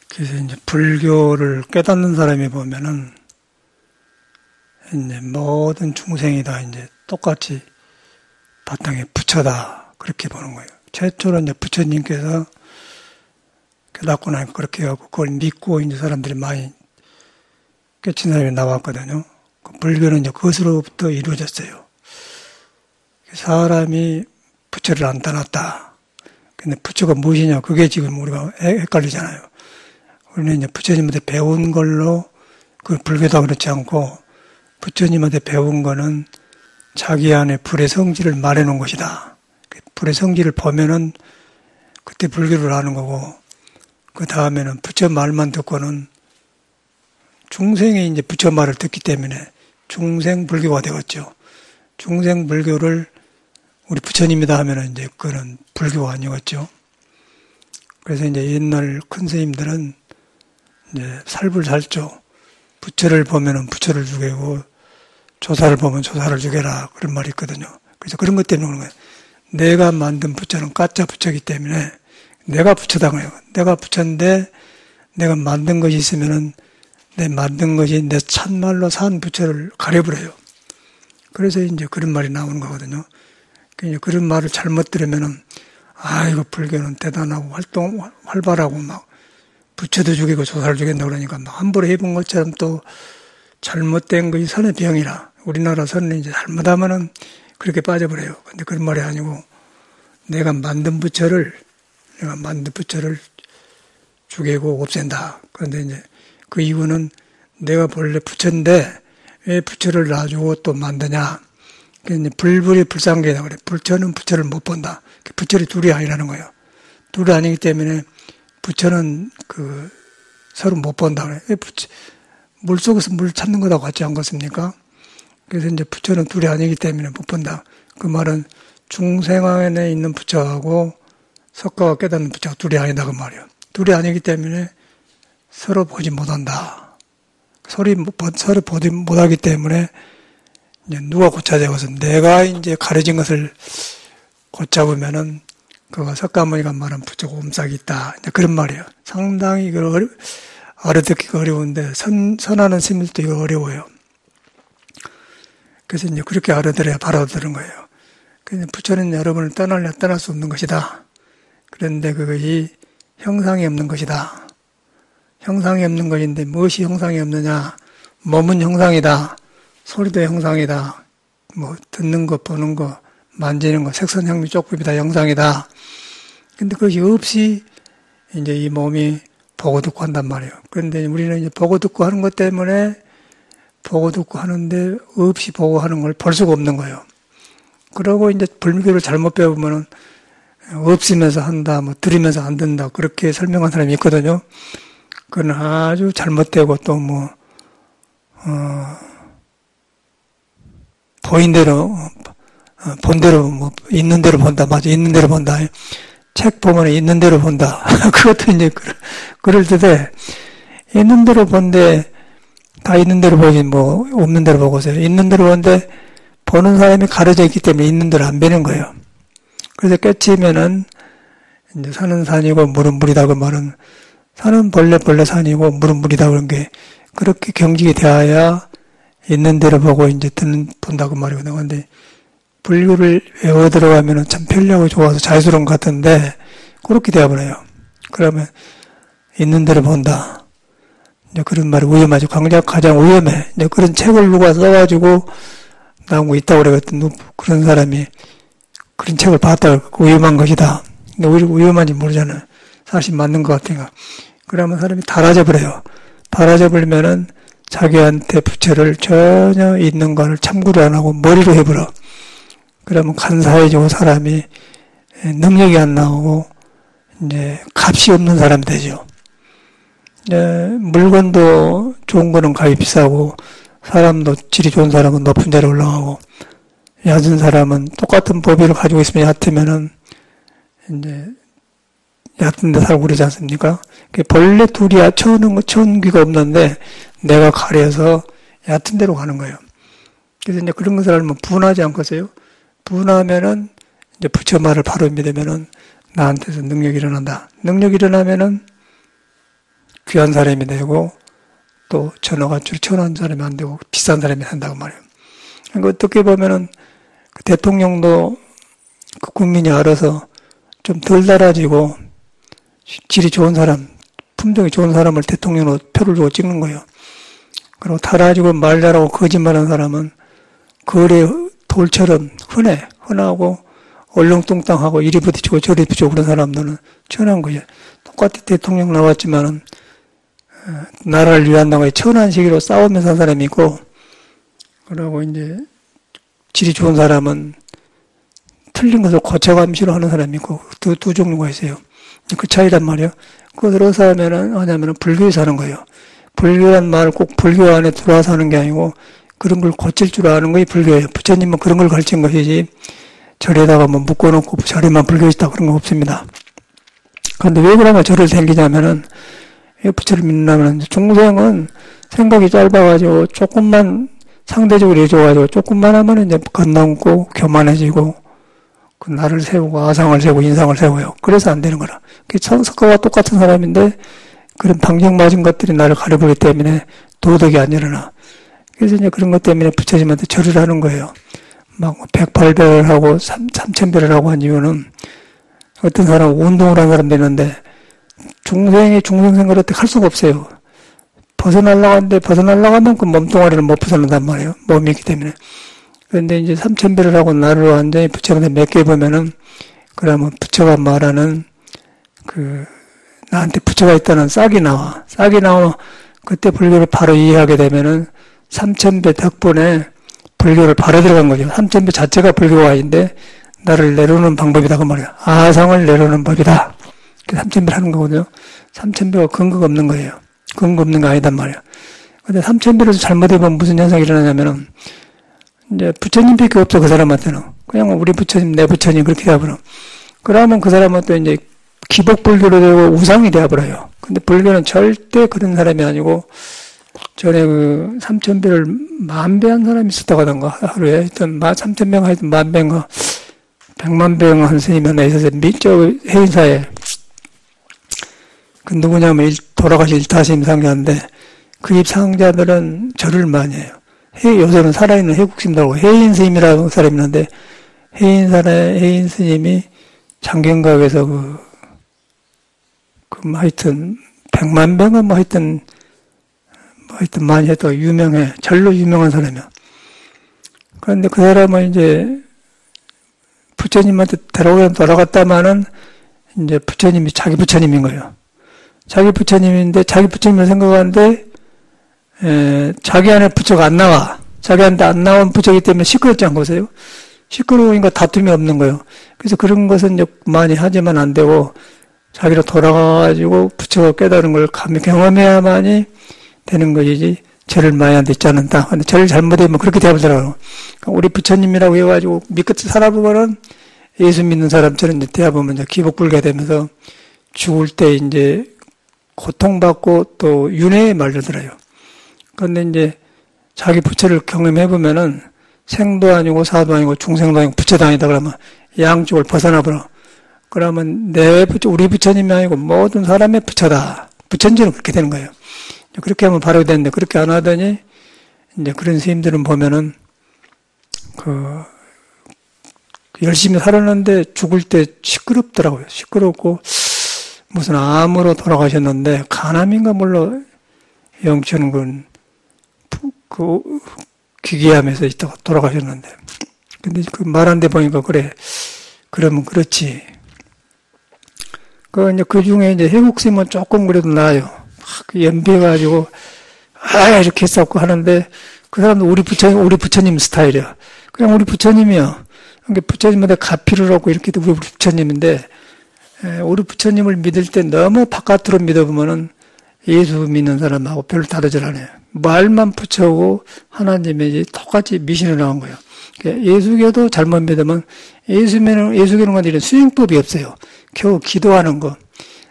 그래서 이제 불교를 깨닫는 사람이 보면은 이제 모든 중생이 다 이제 똑같이 바탕에 부처다 그렇게 보는 거예요. 최초로 이제 부처님께서 깨닫고 나니까 그렇게 해갖고 그걸 믿고 이제 사람들이 많이 깨친 사람이 나왔거든요. 불교는 이제 그것으로부터 이루어졌어요. 사람이 부처를 안 떠났다. 근데 부처가 무엇이냐? 그게 지금 우리가 헷갈리잖아요. 우리는 이제 부처님한테 배운 걸로 그 불교도 그렇지 않고 부처님한테 배운 거는 자기 안에 불의 성질을 말해놓은 것이다. 불의 성질을 보면은 그때 불교를 아는 거고 그 다음에는 부처 말만 듣고는 중생이 이제 부처 말을 듣기 때문에 중생 불교가 되었죠. 중생 불교를 우리 부처님이다 하면은 이제 그거는 불교가 아니었죠. 그래서 이제 옛날 큰 스님들은 이제 살불살조 부처를 보면은 부처를 죽이고 조사를 보면 조사를 죽여라 그런 말이 있거든요. 그래서 그런 것 때문에 그런 거예요. 내가 만든 부처는 가짜 부처이기 때문에 내가 부처다 그래요. 내가 부처인데 내가 만든 것이 있으면은 내 만든 것이 내 참말로 산 부처를 가려버려요. 그래서 이제 그런 말이 나오는 거거든요. 그런 말을 잘못 들으면은 이거 불교는 대단하고 활발하고 막 부처도 죽이고 조사를 죽인다 그러니까 막 함부로 해본 것처럼 또 잘못된 것이 선의 병이라 우리나라 선은 이제 잘못하면은 그렇게 빠져버려요. 근데 그런 말이 아니고 내가 만든 부처를 죽이고 없앤다. 그런데 이제 그 이유는 내가 본래 부처인데 왜 부처를 놔주고 또 만드냐. 그러니까 불불이 불상계다 그래. 부처는 부처를 못 본다. 부처를 둘이 아니라는 거예요. 둘이 아니기 때문에 부처는 서로 못 본다 그래. 물 속에서 물 찾는 거하고 같지 않겠습니까? 그래서 이제 부처는 둘이 아니기 때문에 못 본다. 그 말은 중생 안에 있는 부처하고 석가가 깨닫는 부처가 둘이 아니다 그 말이에요. 둘이 아니기 때문에 서로 보지 못한다. 서로 보지 못하기 때문에 이제 누가 고쳐져서 내가 이제 가려진 것을 고쳐보면은 그거 석가모니가 말한 부처가 옴싹이 있다. 이제 그런 말이에요. 상당히 이걸 알아듣기가 어려운데 선하는 스님들도 이거 어려워요. 그래서 이제 그렇게 알아들어야 바로 들은 거예요. 그래서 부처는 여러분을 떠날 수 없는 것이다. 그런데 그것이 형상이 없는 것이다. 형상이 없는 것인데 무엇이 형상이 없느냐? 몸은 형상이다. 소리도 형상이다. 뭐 듣는 거, 보는 거, 만지는 거, 색선, 향미, 쪽급이 다 형상이다. 근데 그것이 없이 이제 이 몸이 보고 듣고 한단 말이에요. 그런데 우리는 이제 보고 듣고 하는 것 때문에 보고 듣고 하는데 없이 보고 하는 걸 볼 수가 없는 거예요. 그러고 이제 불교를 잘못 배우면은 없으면서 한다, 뭐 들으면서 안 된다 그렇게 설명한 사람이 있거든요. 그건 아주 잘못되고 또 보인 대로 본 대로 뭐 있는 대로 본다, 맞아, 있는 대로 본다. 책 보면 있는 대로 본다. 그것도 이제 그럴 듯해 있는 대로 본데 다 있는 대로 보지 뭐 없는 대로 보고서요. 있는 대로 본데 보는 사람이 가려져 있기 때문에 있는 대로 안 보는 거예요. 그래서 깨치면은 이제 산은 산이고 물은 물이다 그 말은 산은 본래 산이고 물은 물이다 그런 게 그렇게 경직이 되어야 있는 대로 보고 이제 본다 그 말이거든요. 근데 불교를 외워 들어가면은 참 편리하고 좋아서 자유스러운 것 같은데 그렇게 되어버려요. 그러면 있는 대로 본다. 이제 그런 말이 위험하죠. 가장 위험해. 이제 그런 책을 누가 써가지고 나온 거 있다고 그래가지고 그런 사람이 그런 책을 봤다고 위험한 것이다. 근데 위험한지 모르잖아요. 사실 맞는 것 같으니까. 그러면 사람이 달아져 버려요. 달아져 버리면은 자기한테 부처를 전혀 있는 거를 참고를 안 하고 머리로 해버려. 그러면 간사해지고 사람이 능력이 안 나오고 이제 값이 없는 사람이 되죠. 물건도 좋은 거는 값이 비싸고 사람도 질이 좋은 사람은 높은 자리에 올라가고 얕은 사람은 똑같은 법위를 가지고 있으면 얕으면은 이제 얕은 데 살고 그러지 않습니까? 본래 둘이 천귀가 없는데 내가 가려서 얕은 데로 가는 거예요. 그래서 이제 그런 것을 알면 분하지 않겠어요? 분하면은 이제 부처 말을 바로 믿으면은 나한테서 능력이 일어난다. 능력이 일어나면은 귀한 사람이 되고 또 전화가출 천한 사람이 안 되고 비싼 사람이 된다고 말이에요. 그러니까 어떻게 보면은 그 대통령도 그 국민이 알아서 좀 덜 달아지고 질이 좋은 사람, 품종이 좋은 사람을 대통령으로 표를 주고 찍는 거예요. 그리고 달아지고 말 잘하고 거짓말하는 사람은 거래 돌처럼 흔하고 얼렁뚱땅하고 이리 부딪히고 저리 부딪히고 그런 사람들은 천한 거예요. 똑같이 대통령 나왔지만은 나라를 위한다고 천한 시기로 싸우면서 한 사람이 있고, 그러고 이제 질이 좋은 사람은 틀린 것을 고쳐감시로 하는 사람이 있고, 두 종류가 있어요. 그 차이란 말이에요. 그것을 어디서 하냐면은 불교에서 하는 거예요. 불교란 말 꼭 불교 안에 들어와서 하는 게 아니고, 그런 걸 고칠 줄 아는 것이 불교예요. 부처님은 그런 걸 가르친 것이지, 절에다가 뭐 묶어놓고 절에만 불교 있다 그런 거 없습니다. 그런데 왜 그러면 절을 댕기냐면은, 부처를 믿는다면 중생은 생각이 짧아가지고 조금만 상대적으로 해줘가지고 조금만 하면 이제 건너고 교만해지고 그 나를 세우고 아상을 세우고 인상을 세워요. 그래서 안 되는 거라. 석가와 똑같은 사람인데 그런 방정 맞은 것들이 나를 가려보기 때문에 도덕이 안 일어나. 그래서 이제 그런 것 때문에 부처님한테 절을 하는 거예요. 막 108배를 하고 3000배를 하고 한 이유는 어떤 사람은 운동을 하는 사람도 있는데 중생 생활을 어떻게 할 수가 없어요. 벗어나려고 하면 그 몸뚱아리를 못 벗어난단 말이에요. 몸이 있기 때문에. 그런데 이제 3000배를 하고 나를 완전히 부처한테 맡겨보면은, 그러면 부처가 말하는 나한테 부처가 있다는 싹이 나와. 싹이 나오면 그때 불교를 바로 이해하게 되면은 3000배 덕분에 불교를 바로 들어간 거죠. 3000배 자체가 불교가 아닌데 나를 내려오는 방법이다 그 말이야. 아상을 내려오는 법이다. 3000배를 하는 거거든요. 3000배가 근거가 없는 거예요. 근거 없는 거 아니단 말이야. 근데 3000배를 잘못해보면 무슨 현상이 일어나냐면은, 이제 부처님밖에 없어, 그 사람한테는. 그냥 우리 부처님, 내 부처님, 그렇게 되어버려. 그러면 그 사람은 또 이제 기복불교로 되고 우상이 되어버려요. 근데 불교는 절대 그런 사람이 아니고, 전에 3000배를 10,000배 한 사람이 있었다고 하던가, 하루에. 하여튼 3000배가 하여튼 10,000배인가, 100,000배 한 스님이 하나 있었어요. 해인사에. 그 누구냐면 돌아가신 일타심 상자인데 그 입상자들은 절을 많이 해요. 요새는 살아있는 해국심이라고 해인 스님이라는 사람이 있는데 해인 스님이 장경각에서 하여튼 100,000배가 하여튼 많이 해도 유명해. 절로 유명한 사람이야. 그런데 그 사람은 이제 부처님한테 돌아갔다마는 이제 부처님이 자기 부처님인 거예요. 자기 부처님인데 자기 부처님을 생각하는데 자기 안에 부처가 안 나와. 자기한테 안 나온 부처이기 때문에 시끄럽지 않고 보세요. 시끄러우니까 다툼이 없는 거예요. 그래서 그런 것은 이제 많이 하지만 안 되고 자기로 돌아가가지고 부처가 깨달은 걸 경험해야만이 되는 것이지 절을 많이 안 듣지 않는다. 근데 절을 잘못하면 그렇게 되어버리더라고요. 그러니까 우리 부처님이라고 해가지고 믿고 살아보면은 예수 믿는 사람처럼 이제 되어보면 이제 기복불게 되면서 죽을 때 이제 고통받고 또 윤회에 말려들어요. 그런데 이제 자기 부처를 경험해보면은 생도 아니고 사도 아니고 중생도 아니고 부처도 아니다 그러면 양쪽을 벗어나버려. 그러면 내 부처, 우리 부처님이 아니고 모든 사람의 부처다. 부처님은 그렇게 되는 거예요. 그렇게 하면 바로 되는데 그렇게 안 하더니 이제 그런 스님들은 보면은 열심히 살았는데 죽을 때 시끄럽더라고요. 시끄럽고 무슨 암으로 돌아가셨는데 간암인가 몰라 영천군 기괴암에서 있다가 돌아가셨는데 근데 그 말한 데 보니까 그래 그러면 그렇지. 그 중에 이제 해국심은 조금 그래도 나아요. 연비해가지고 이렇게 싸고 하는데 그 사람도 우리 부처님 스타일이야. 그냥 우리 부처님이야. 그러니까 부처님한테 가피를 얻고 이렇게 우리 부처님인데 우리 부처님을 믿을 때 너무 바깥으로 믿어보면은 예수 믿는 사람하고 별로 다르질 않아요. 말만 부처고 하나님이 똑같이 미신을 나온 거예요. 그러니까 예수교도 잘못 믿으면 예수교는 건 이런 수행법이 없어요. 겨우 기도하는 거.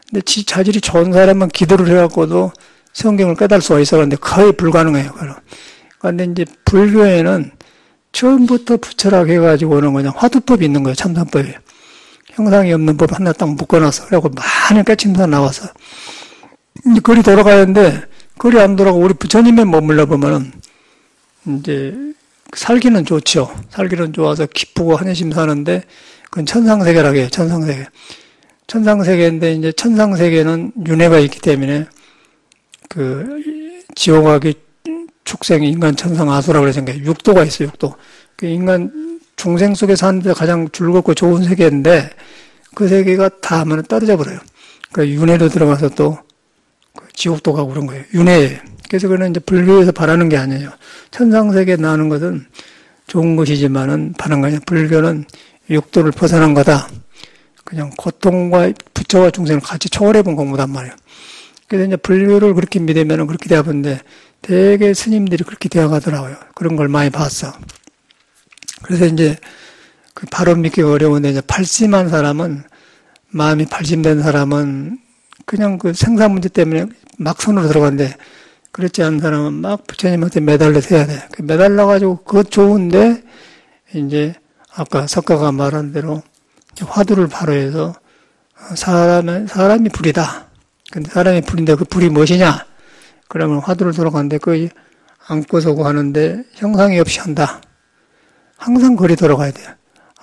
근데 자질이 좋은 사람은 기도를 해갖고도 성경을 깨달을 수가 있어. 그런데 거의 불가능해요. 그런데 이제 불교에는 처음부터 부처라고 해가지고 오는 그냥 화두법이 있는 거예요. 참선법이. 형상이 없는 법 하나 딱 묶어놨어. 그래갖고 많은 깨침사 나와서. 이제 거리 돌아가는데, 거리 안 돌아가고 우리 부처님에 머물러 보면은, 이제, 살기는 좋죠. 살기는 좋아서 기쁘고 한심 사는데, 그건 천상세계라고 해요. 천상세계. 천상세계인데, 이제 천상세계는 윤회가 있기 때문에, 지옥하기 축생, 인간, 천상, 아수라고 그래서 육도가 있어요, 육도. 인간, 중생 속에 사는데 가장 즐겁고 좋은 세계인데, 그 세계가 다 하면 떨어져 버려요. 그러니까 윤회로 들어가서 또, 지옥도 가고 그런 거예요. 윤회에. 그래서 그는 이제 불교에서 바라는 게 아니에요. 천상세계에 나오는 것은 좋은 것이지만은, 바라는 거 아니에요. 불교는 육도를 벗어난 거다. 그냥 고통과 부처와 중생을 같이 초월해본 공부단 말이에요. 그래서 이제 불교를 그렇게 믿으면 그렇게 되어본데 되게 스님들이 그렇게 되어가더라고요. 그런 걸 많이 봤어. 그래서 이제 바로 믿기가 어려운데 이제 팔심한 사람은, 마음이 팔심된 사람은 그냥 생사 문제 때문에 막 손으로 들어가는데, 그렇지 않은 사람은 막 부처님한테 매달려서 해야 돼. 매달려가지고 그것 좋은데 이제 아까 석가가 말한 대로 화두를 바로 해서 사람이 불이다. 근데 사람이 불인데 그 불이 무엇이냐? 그러면 화두를 돌아가는데 안고 서고 하는데 형상이 없이 한다. 항상 거리 돌아가야 돼요.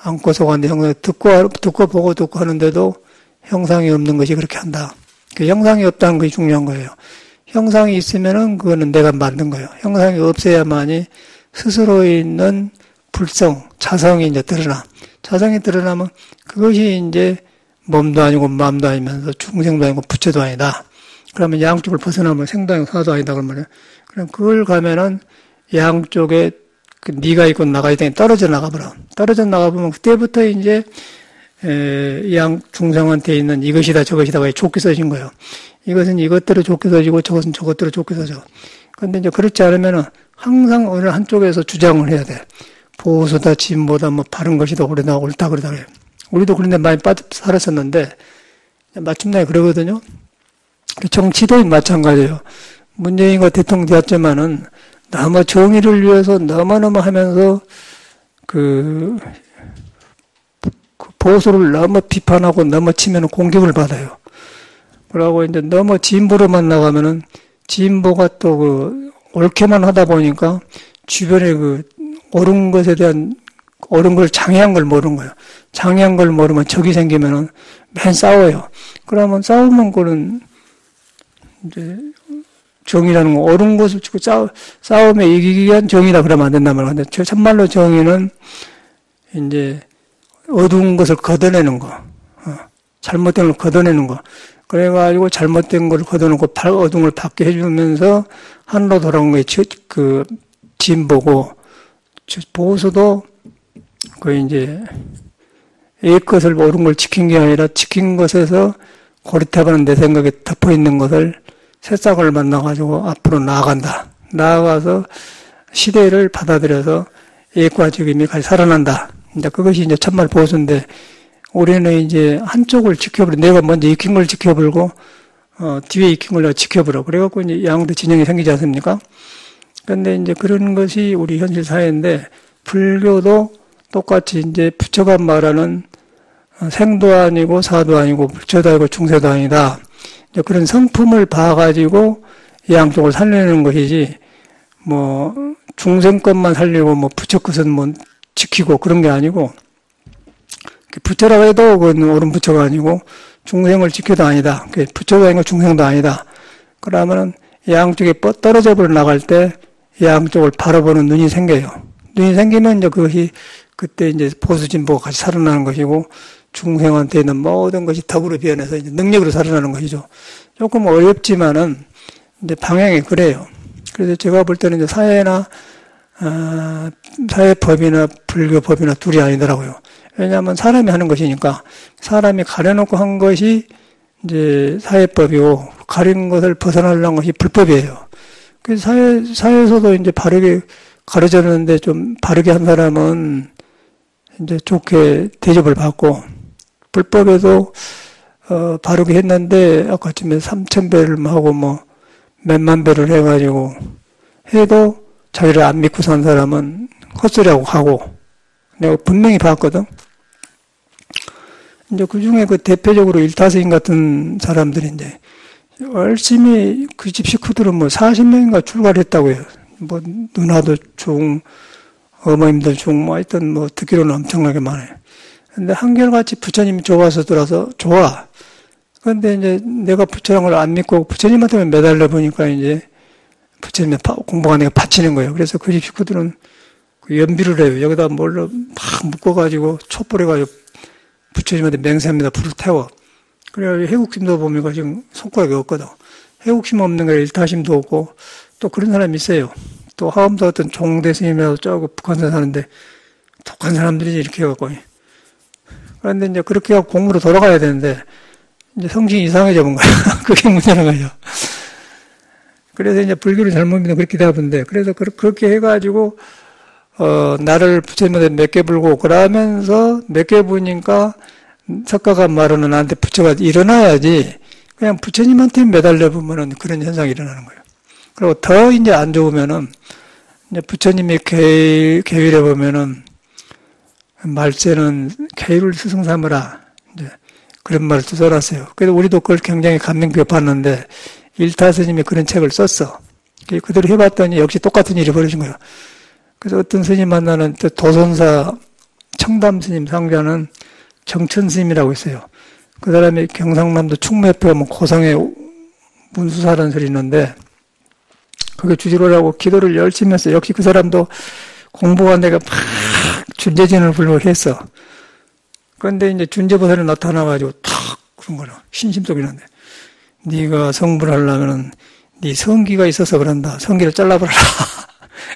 안고 서고 하는데 형상, 듣고 보고 듣고 하는데도 형상이 없는 것이 그렇게 한다. 형상이 없다는 것이 중요한 거예요. 형상이 있으면은 그거는 내가 만든 거예요. 형상이 없어야만이 스스로 있는 불성, 자성이 이제 드러나. 자성이 드러나면 그것이 이제 몸도 아니고 마음도 아니면서 중생도 아니고 부처도 아니다. 그러면 양쪽을 벗어나면 생도 아니고 사도 아니다. 그러면 그럼 그걸 가면은 양쪽에 네가 있고 나가 있다 떨어져 나가버려. 떨어져 나가보면 그때부터 이제 양 중생한테 있는 이것이다 저것이다가 좋게 써진 거예요. 이것은 이것대로 좋게 써지고 저것은 저것대로 좋게 써져. 그런데 이제 그렇지 않으면은 항상 어느 한쪽에서 주장을 해야 돼. 보수다, 진보다, 바른 것이다, 옳다, 그러다 그래요. 우리도 그런데 많이 살았었는데, 마침내 그러거든요. 정치도 마찬가지예요. 문재인과 대통령 되었지만은, 너무 정의를 위해서 너무너무 하면서, 보수를 너무 비판하고 너무 치면 공격을 받아요. 그러고 이제 너무 진보로만 나가면은, 진보가 또 옳게만 하다 보니까, 주변에 옳은 것에 대한, 옳은 걸 장애한 걸 모르는 거예요. 장애한 걸 모르면 적이 생기면은 맨 싸워요. 그러면 싸우면 그는 이제 정의라는 거, 옳은 것을 치고 싸움에 이기기 위한 정의다 그러면 안 된단 말이에요. 근데 참말로 정의는 이제 어두운 것을 걷어내는 거, 잘못된 걸 걷어내는 거. 그래가지고 잘못된 걸 걷어내고 어두운 걸 받게 해주면서 하늘로 돌아온 게 진보고, 보수도 이제 것을 옳은 걸 지킨 게 아니라 지킨 것에서 고리타분한 내 생각에 덮어 있는 것을 새싹을 만나가지고 앞으로 나아간다. 나아가서 시대를 받아들여서 예과 적임이 같이 살아난다. 이제 그것이 이제 참말 보수인데, 우리는 이제 한쪽을 지켜버려. 내가 먼저 익힌 걸 지켜버리고, 뒤에 익힌 걸 지켜버려. 그래갖고 이제 양대 진영이 생기지 않습니까? 근데 이제 그런 것이 우리 현실 사회인데, 불교도 똑같이 이제 부처가 말하는 생도 아니고 사도 아니고 부처도 아니고 중세도 아니다. 이제 그런 성품을 봐가지고 양쪽을 살리는 것이지, 중생 것만 살리고 부처 것은 지키고 그런 게 아니고, 부처라고 해도 그건 옳은 부처가 아니고 중생을 지켜도 아니다. 부처도 아니고 중생도 아니다. 그러면은 양쪽에 떨어져 버려 나갈 때 양쪽을 바라보는 눈이 생겨요. 눈이 생기면 이제 그것이 그때 이제 보수 진보가 같이 살아나는 것이고, 중생한테 있는 모든 것이 덕으로 변해서 이제 능력으로 살아나는 것이죠. 조금 어렵지만은 이제 방향이 그래요. 그래서 제가 볼 때는 이제 사회법이나 불교법이나 둘이 아니더라고요. 왜냐하면 사람이 하는 것이니까, 사람이 가려놓고 한 것이 이제 사회법이고, 가린 것을 벗어나려는 것이 불법이에요. 그래서 사회에서도 이제 바르게 가르쳤는데 좀 바르게 한 사람은 이제 좋게 대접을 받고, 불법에도 바르게 했는데 아까쯤에 3,000배를 하고 몇만 배를 해가지고 해도 자기를 안 믿고 산 사람은 헛소리하고 가고, 내가 분명히 봤거든. 이제 그 중에 그 대표적으로 일타스인 같은 사람들이 이제 열심히 그 집 식구들은 뭐 40명인가 출가를 했다고요. 뭐 누나도 중, 어머님도 중, 뭐 하여튼 뭐 듣기로는 엄청나게 많아요. 근데 한결같이 부처님이 좋아서 들어서 좋아. 그런데 이제 내가 부처님을 안 믿고 부처님한테 매달려 보니까 이제 부처님의 공부가 내가 바치는 거예요. 그래서 그 집 식구들은 그 연비를 해요. 여기다 뭘로 막 묶어가지고 촛불해가지고 부처님한테 맹세합니다. 불을 태워. 그래 해국심도 보면 지금 손가락이 없거든. 해국심 없는 게 일타심도 없고 또 그런 사람이 있어요. 또 하암도 어떤 종대 스님이라고 저거 북한산 사는데 독한 사람들이 이렇게 해갖고 그런데 이제 그렇게 하고 공부로 돌아가야 되는데 이제 성신이 이상해져 본 거야. 그게 문제는 거죠. 그래서 이제 불교를 잘못 믿는 그렇게 되었는데 그래서 그렇게 해가지고 나를 부처님한테 몇 개 불고 그러면서 몇 개 부니까 석가가 말하는 나한테 부처가 일어나야지 그냥 부처님한테 매달려 보면은 그런 현상이 일어나는 거예요. 그리고 더 이제 안 좋으면은 이제 부처님이 계율해 보면은 말세는 계율을 스승 삼으라 이제 그런 말도 써놨어요. 그래서 우리도 그걸 굉장히 감명 깊게 봤는데 일타 스님이 그런 책을 썼어. 그대로 해봤더니 역시 똑같은 일이 벌어진 거예요. 그래서 어떤 스님 만나는 도선사 청담 스님 상자는 정천 스님이라고 있어요. 그 사람이 경상남도 충무협회 가면 고성에 문수사라는 소리 있는데 그게 주지로라고 기도를 열심히 했어요. 역시 그 사람도 공부한 데가 막 준재진을 불고 했어. 그런데 이제 준재보살이 나타나가지고 탁 그런 거는 신심속이 나는데 네가 성불 하려면은 네 성기가 있어서 그런다. 성기를 잘라버려라.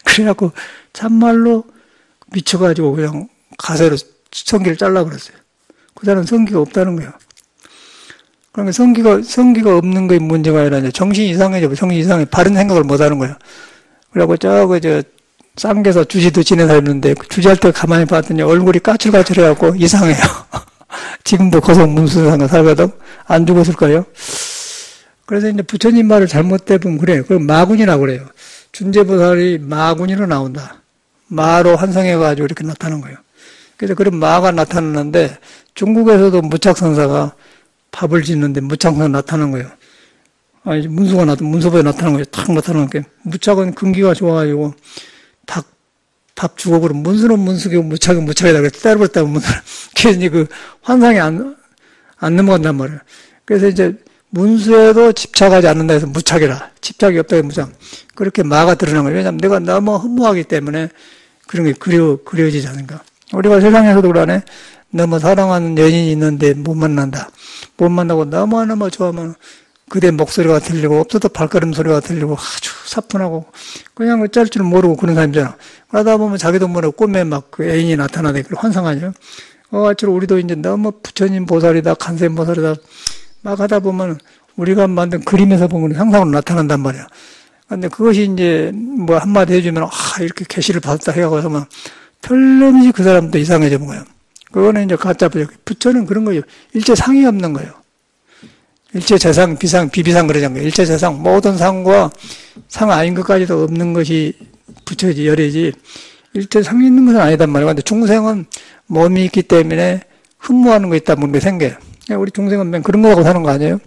그래갖고 참말로 미쳐가지고 그냥 가세로 성기를 잘라버렸어요. 그 사람은 성기가 없다는 거예요. 그러니까 성기가 없는 게 문제가 아니라 이제 정신이 이상해져. 정신이 이상해. 바른 생각을 못 하는 거예요. 그래갖고 쌍계사 주지도 지낸 사람이 있는데 주지할 때 가만히 봤더니 얼굴이 까칠까칠해갖고 이상해요. 지금도 고성 문수상가 살거든. 안 죽었을 거예요. 그래서 이제 부처님 말을 잘못 대보면 그래요. 그럼 마군이라고 그래요. 준재보살이 마군이로 나온다. 마로 환상해가지고 이렇게 나타나는 거예요. 그래서 그런 마가 나타나는데 중국에서도 무착선사가 밥을 짓는데 무착선사 나타나는 거예요. 아니, 문수보에 나타나는 거예요. 탁 나타나는 게. 무착은 근기가 좋아가지고 밥 주고 그러면 문수는 문수고 무착은 무착이다. 그래서 때려버렸다고 문수는. 그래서 이제 그 환상이 안 넘어간단 말이에요. 그래서 이제 문수에도 집착하지 않는다 해서 무착이라. 집착이 없다 해서 무착. 그렇게 마가 드러난 거예요. 왜냐하면 내가 너무 허무하기 때문에 그런 게 그려지지 않는가. 우리가 세상에서도 그러네. 너무 사랑하는 연인이 있는데 못 만난다. 못 만나고 너무너무 좋아하면 그대 목소리가 들리고 없어도 발걸음 소리가 들리고 아주 사뿐하고 그냥 어쩔 줄 모르고 그런 사람이잖아. 그러다 보면 자기도 모르고 꿈에 막 그 애인이 나타나네. 그걸 환상하죠. 아처럼 우리도 이제 너무 부처님 보살이다, 간센 보살이다 막 하다 보면 우리가 만든 그림에서 보면 상상으로 나타난단 말이야. 근데 그것이 이제 뭐 한마디 해주면 이렇게 계시를 받았다 해가지고 막 틀림없이 그 사람도 이상해져 본 거예요. 그거는 이제 가짜 부처. 부처는 그런 거예요. 일체 상이 없는 거예요. 일체 재상, 비상, 비비상 그러잖아요. 일체 재상, 모든 상과 상 아닌 것까지도 없는 것이 부처지, 열애지. 일체 상이 있는 것은 아니단 말이에요. 근데 중생은 몸이 있기 때문에 흠모하는 거 있다, 뭔가 생겨요. 우리 중생은 맨 그런 거라고 사는 거 아니에요?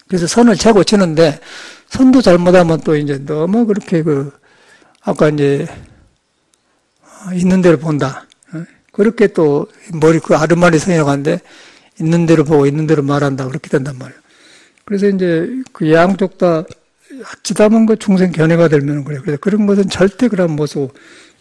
그래서 선을 최고 치는데, 선도 잘못하면 또 이제 너무 그렇게 아까 이제, 있는 대로 본다. 그렇게 또 머리 아르마리 성이라고 하는데 있는 대로 보고 있는 대로 말한다 그렇게 된단 말이에요. 그래서 이제 그 양쪽 다 지담은 그 중생 견해가 되면 그래요. 그래서 그런 것은 절대 그러면 못 쓰고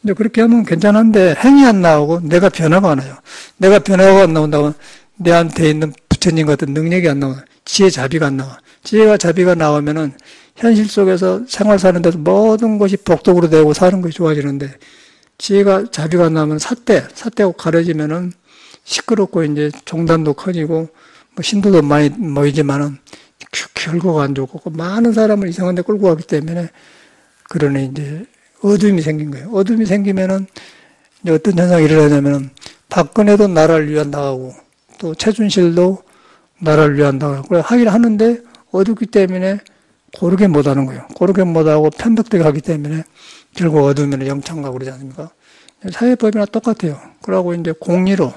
이제 그렇게 하면 괜찮은데 행이 안 나오고 내가 변화가 안 와요. 내가 변화가 안 나온다고 내한테 있는 부처님 같은 능력이 안 나와. 지혜 자비가 안 나와. 지혜가 자비가 나오면은 현실 속에서 생활 사는 데서 모든 것이 복덕으로 되고 사는 것이 좋아지는데 지혜가 자비가 나면 사대고 가려지면은 시끄럽고 이제 종단도 커지고 뭐 신도도 많이 모이지만은 결과가 안 좋고 많은 사람을 이상한 데 끌고 가기 때문에 그러네 이제 어둠이 생긴 거예요. 어둠이 생기면은 이제 어떤 현상이 일어나냐면은 박근혜도 나라를 위한다고 또 최준실도 나라를 위한다고 그래 하긴 하는데 어둡기 때문에 고르게 못 하는 거예요. 고르게 못 하고 편벽되게 하기 때문에 결국 어두우면 영창 가고 그러지 않습니까? 사회법이나 똑같아요. 그러고 이제 공리로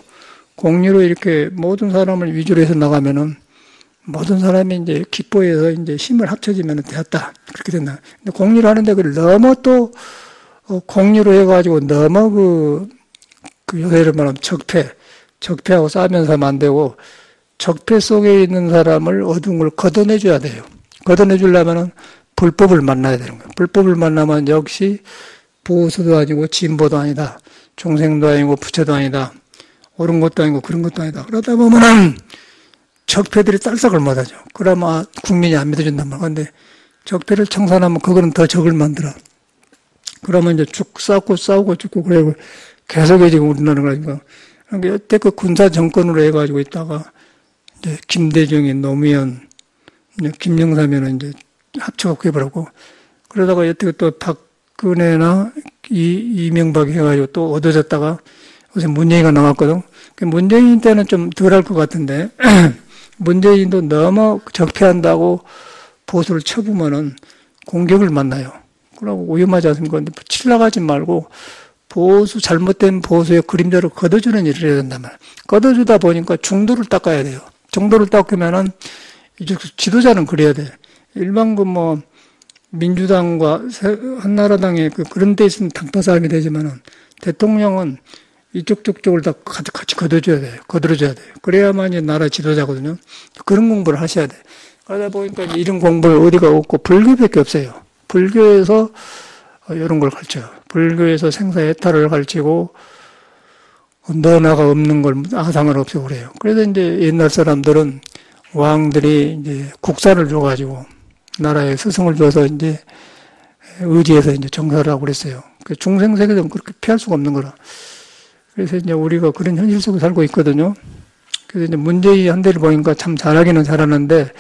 공리로 이렇게 모든 사람을 위주로 해서 나가면은 모든 사람이 이제 기뻐해서 이제 힘을 합쳐지면 되었다. 그렇게 된다. 근데 공리로 하는데 그걸 너무 또 공리로 해가지고 너무 요새를 말하면 적폐하고 싸우면서 하면 안 되고 적폐 속에 있는 사람을 어두운 걸 걷어내줘야 돼요. 걷어내주려면은 불법을 만나야 되는 거예요. 불법을 만나면 역시 보수도 아니고 진보도 아니다. 중생도 아니고 부처도 아니다. 옳은 것도 아니고 그런 것도 아니다. 그러다 보면은 적폐들이 딸싹을 못하죠. 그러면 국민이 안 믿어준단 말이야. 근데 적폐를 청산하면 그거는 더 적을 만들어. 그러면 이제 쭉 싸우고 죽고 그래고 계속해 지금 우리나라가 지금. 그러니까 여태 그 군사 정권으로 해가지고 있다가 이제 김대중이 노무현, 이제 김영삼이는 이제 합쳐갖고 해버렸고 그러다가 여태 또 박근혜나 이명박이 해가지고 또 얻어졌다가 요새 문재인이가 나왔거든. 문재인 때는 좀 덜 할 것 같은데 문재인도 너무 적폐한다고 보수를 쳐보면은 공격을 만나요. 그러고 위험하지 않습니까? 근데 칠라가지 말고 잘못된 보수의 그림자를 걷어주는 일을 해야 된단 말이에요. 걷어주다 보니까 중도를 닦아야 돼요. 중도를 닦으면은 이제 지도자는 그래야 돼. 일반 민주당과 한나라당의 그런 데 있으면 당파 싸움이 되지만은 대통령은 이쪽 저쪽을 다 같이 거들어줘야 돼요. 그래야만 이제 나라 지도자거든요. 그런 공부를 하셔야 돼. 그러다 보니까 이런 공부를 어디가 없고 불교밖에 없어요. 불교에서 이런 걸 가르쳐요. 불교에서 생사해탈을 가르치고 너나가 없는 걸 아상을 없애고 그래요. 그래서 이제 옛날 사람들은 왕들이 이제 국사를 줘가지고 나라에 스승을 줘서 이제 의지해서 이제 정사를 하고 그랬어요. 중생 세계는 그렇게 피할 수가 없는 거라. 그래서 이제 우리가 그런 현실 속에 살고 있거든요. 그래서 이제 문재인 한 대를 보니까 참 잘하기는 잘하는데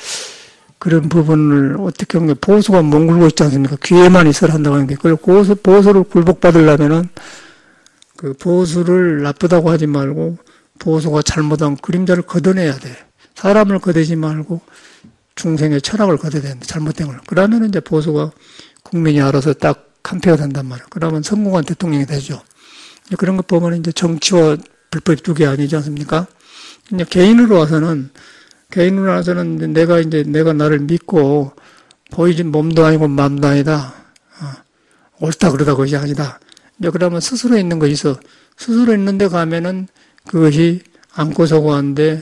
그런 부분을 어떻게 하면 보수가 몽글고 있지 않습니까? 귀에만 있어야 한다고 하는 게. 그리고 보수를 굴복받으려면은 그 보수를 나쁘다고 하지 말고 보수가 잘못한 그림자를 걷어내야 돼. 사람을 걷어내지 말고 중생의 철학을 걷어야 되는데 잘못된 걸. 그러면 이제 보수가 국민이 알아서 딱 한 표가 된단 말이에요. 그러면 성공한 대통령이 되죠. 그런 거 보면 이제 정치와 불법이 두 개 아니지 않습니까? 이제 개인으로 와서는 내가 나를 믿고 보이진 몸도 아니고 마음도 아니다. 옳다 그러다 그것이 아니다. 이제 그러면 스스로 있는 것이 있어. 스스로 있는데 가면은 그것이 안고 서고 한데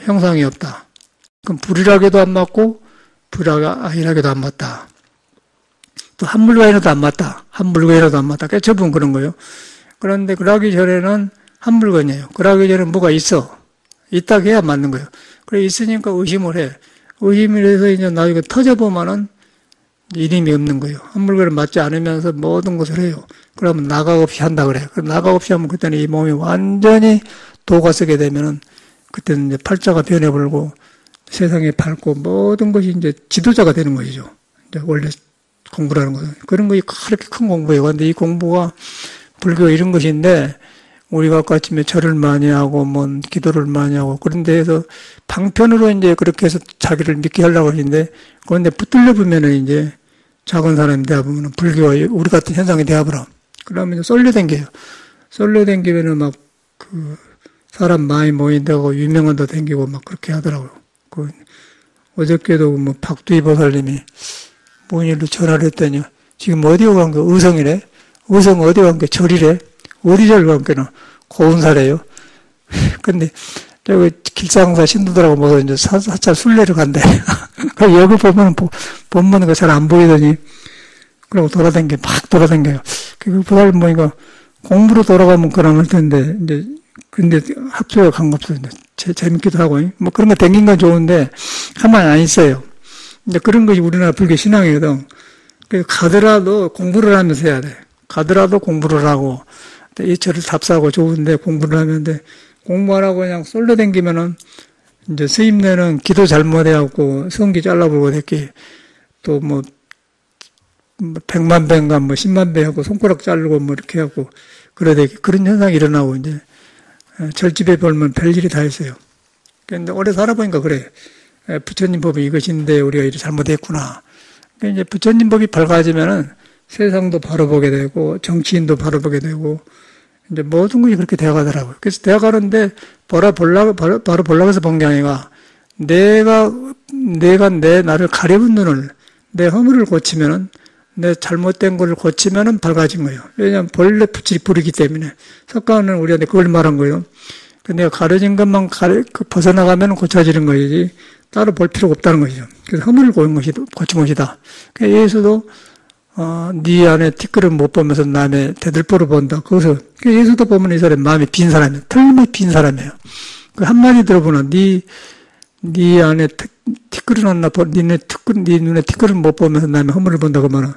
형상이 없다. 그럼 불이라게도 안 맞고 불이라게도 안 맞다. 또 한물과에도 안 맞다. 한물과에도 안 맞다. 깨쳐보면 그런 거예요. 그런데 그러기 전에는 한물건이에요. 그러기 전에는 뭐가 있어. 있다고 해야 맞는 거예요. 그래 있으니까 의심을 해. 의심을 해서 이제 나중에 터져보면은 이름이 없는 거예요. 한물건을 맞지 않으면서 모든 것을 해요. 그러면 나각 없이 한다 그래요. 나각 없이 하면 그때는 이 몸이 완전히 도가 쓰게 되면은 그때는 이제 팔자가 변해버리고 세상에 밝고 모든 것이 이제 지도자가 되는 것이죠. 이제 원래 공부라는 것은. 그런 것이 그렇게 큰 공부예요. 그런데 이 공부가 불교 이런 것인데 우리가 아까 아침에 절을 많이 하고 기도를 많이 하고 그런 데에서 방편으로 이제 그렇게 해서 자기를 믿게 하려고 하는데 그런데 붙들려 보면은 이제 작은 사람이 되어 보면은 불교와 우리 같은 현상이 되어 버려. 그러면 쏠려 댕겨요. 쏠려 댕기면은 사람 많이 모인다고 유명한 데 댕기고 그렇게 하더라고요. 어저께도 박두희 보살님이 뭔 일로 전화를 했더니 지금 어디에 간 거? 의성이래. 의성 어디에 간 거? 절이래. 어디 절 간 거나? 고운사래요. 근데 저기 길상사 신도들하고 모두 이제 사찰 순례를 간대. 여기 보면 본문은 잘 안 보이더니 그러고 막 돌아다녀요. 그 보살님 보니까 공부로 돌아가면 그러면 할 텐데 이제 근데 학교에 간 거 없어요. 재밌기도 하고 그런 거 댕긴 건 좋은데 가만히 안 있어요. 이제 그런 것이 우리나라 불교 신앙이거든. 그래서 가더라도 공부를 하면서 해야 돼. 가더라도 공부를 하고, 이 절을 답사하고 좋은데 공부를 하면 돼. 공부 안 하고 그냥 솔로 댕기면은, 이제 스님네는 기도 잘못해갖고 성기 잘라버리고 됐기, 또 100만 배인가 10만 배 하고 손가락 자르고 이렇게 하고, 그런 현상이 일어나고, 이제, 절집에 보면 별일이 다 있어요. 근데 오래 살아보니까 그래. 부처님 법이 이것인데 우리가 이렇게 잘못했구나. 이제 부처님 법이 밝아지면은 세상도 바로 보게 되고 정치인도 바로 보게 되고 이제 모든 것이 그렇게 되어가더라고요. 그래서 되어가는데, 바로 보려고 해서 본 게 아니라, 내가 내 나를 가려운 눈을, 내 허물을 고치면은, 내 잘못된 것을 고치면은 밝아진 거예요. 왜냐하면 본래 빛이 불이기 때문에. 석가는 우리한테 그걸 말한 거예요. 내가 가려진 것만 벗어나가면 고쳐지는 것이지, 따로 볼 필요가 없다는 것이죠. 그래서 허물을 고친 것이다. 그러니까 예수도, 네 안에 티끌을 못 보면서 남의 대들보를 본다. 그래서 예수도 보면 이 사람이 마음이 빈 사람이에요. 틀림없이 빈 사람이에요. 그 한마디 들어보나, 네 안에 티끌은 없나, 네 눈에 티끌을 못 보면서 남의 허물을 본다고 말하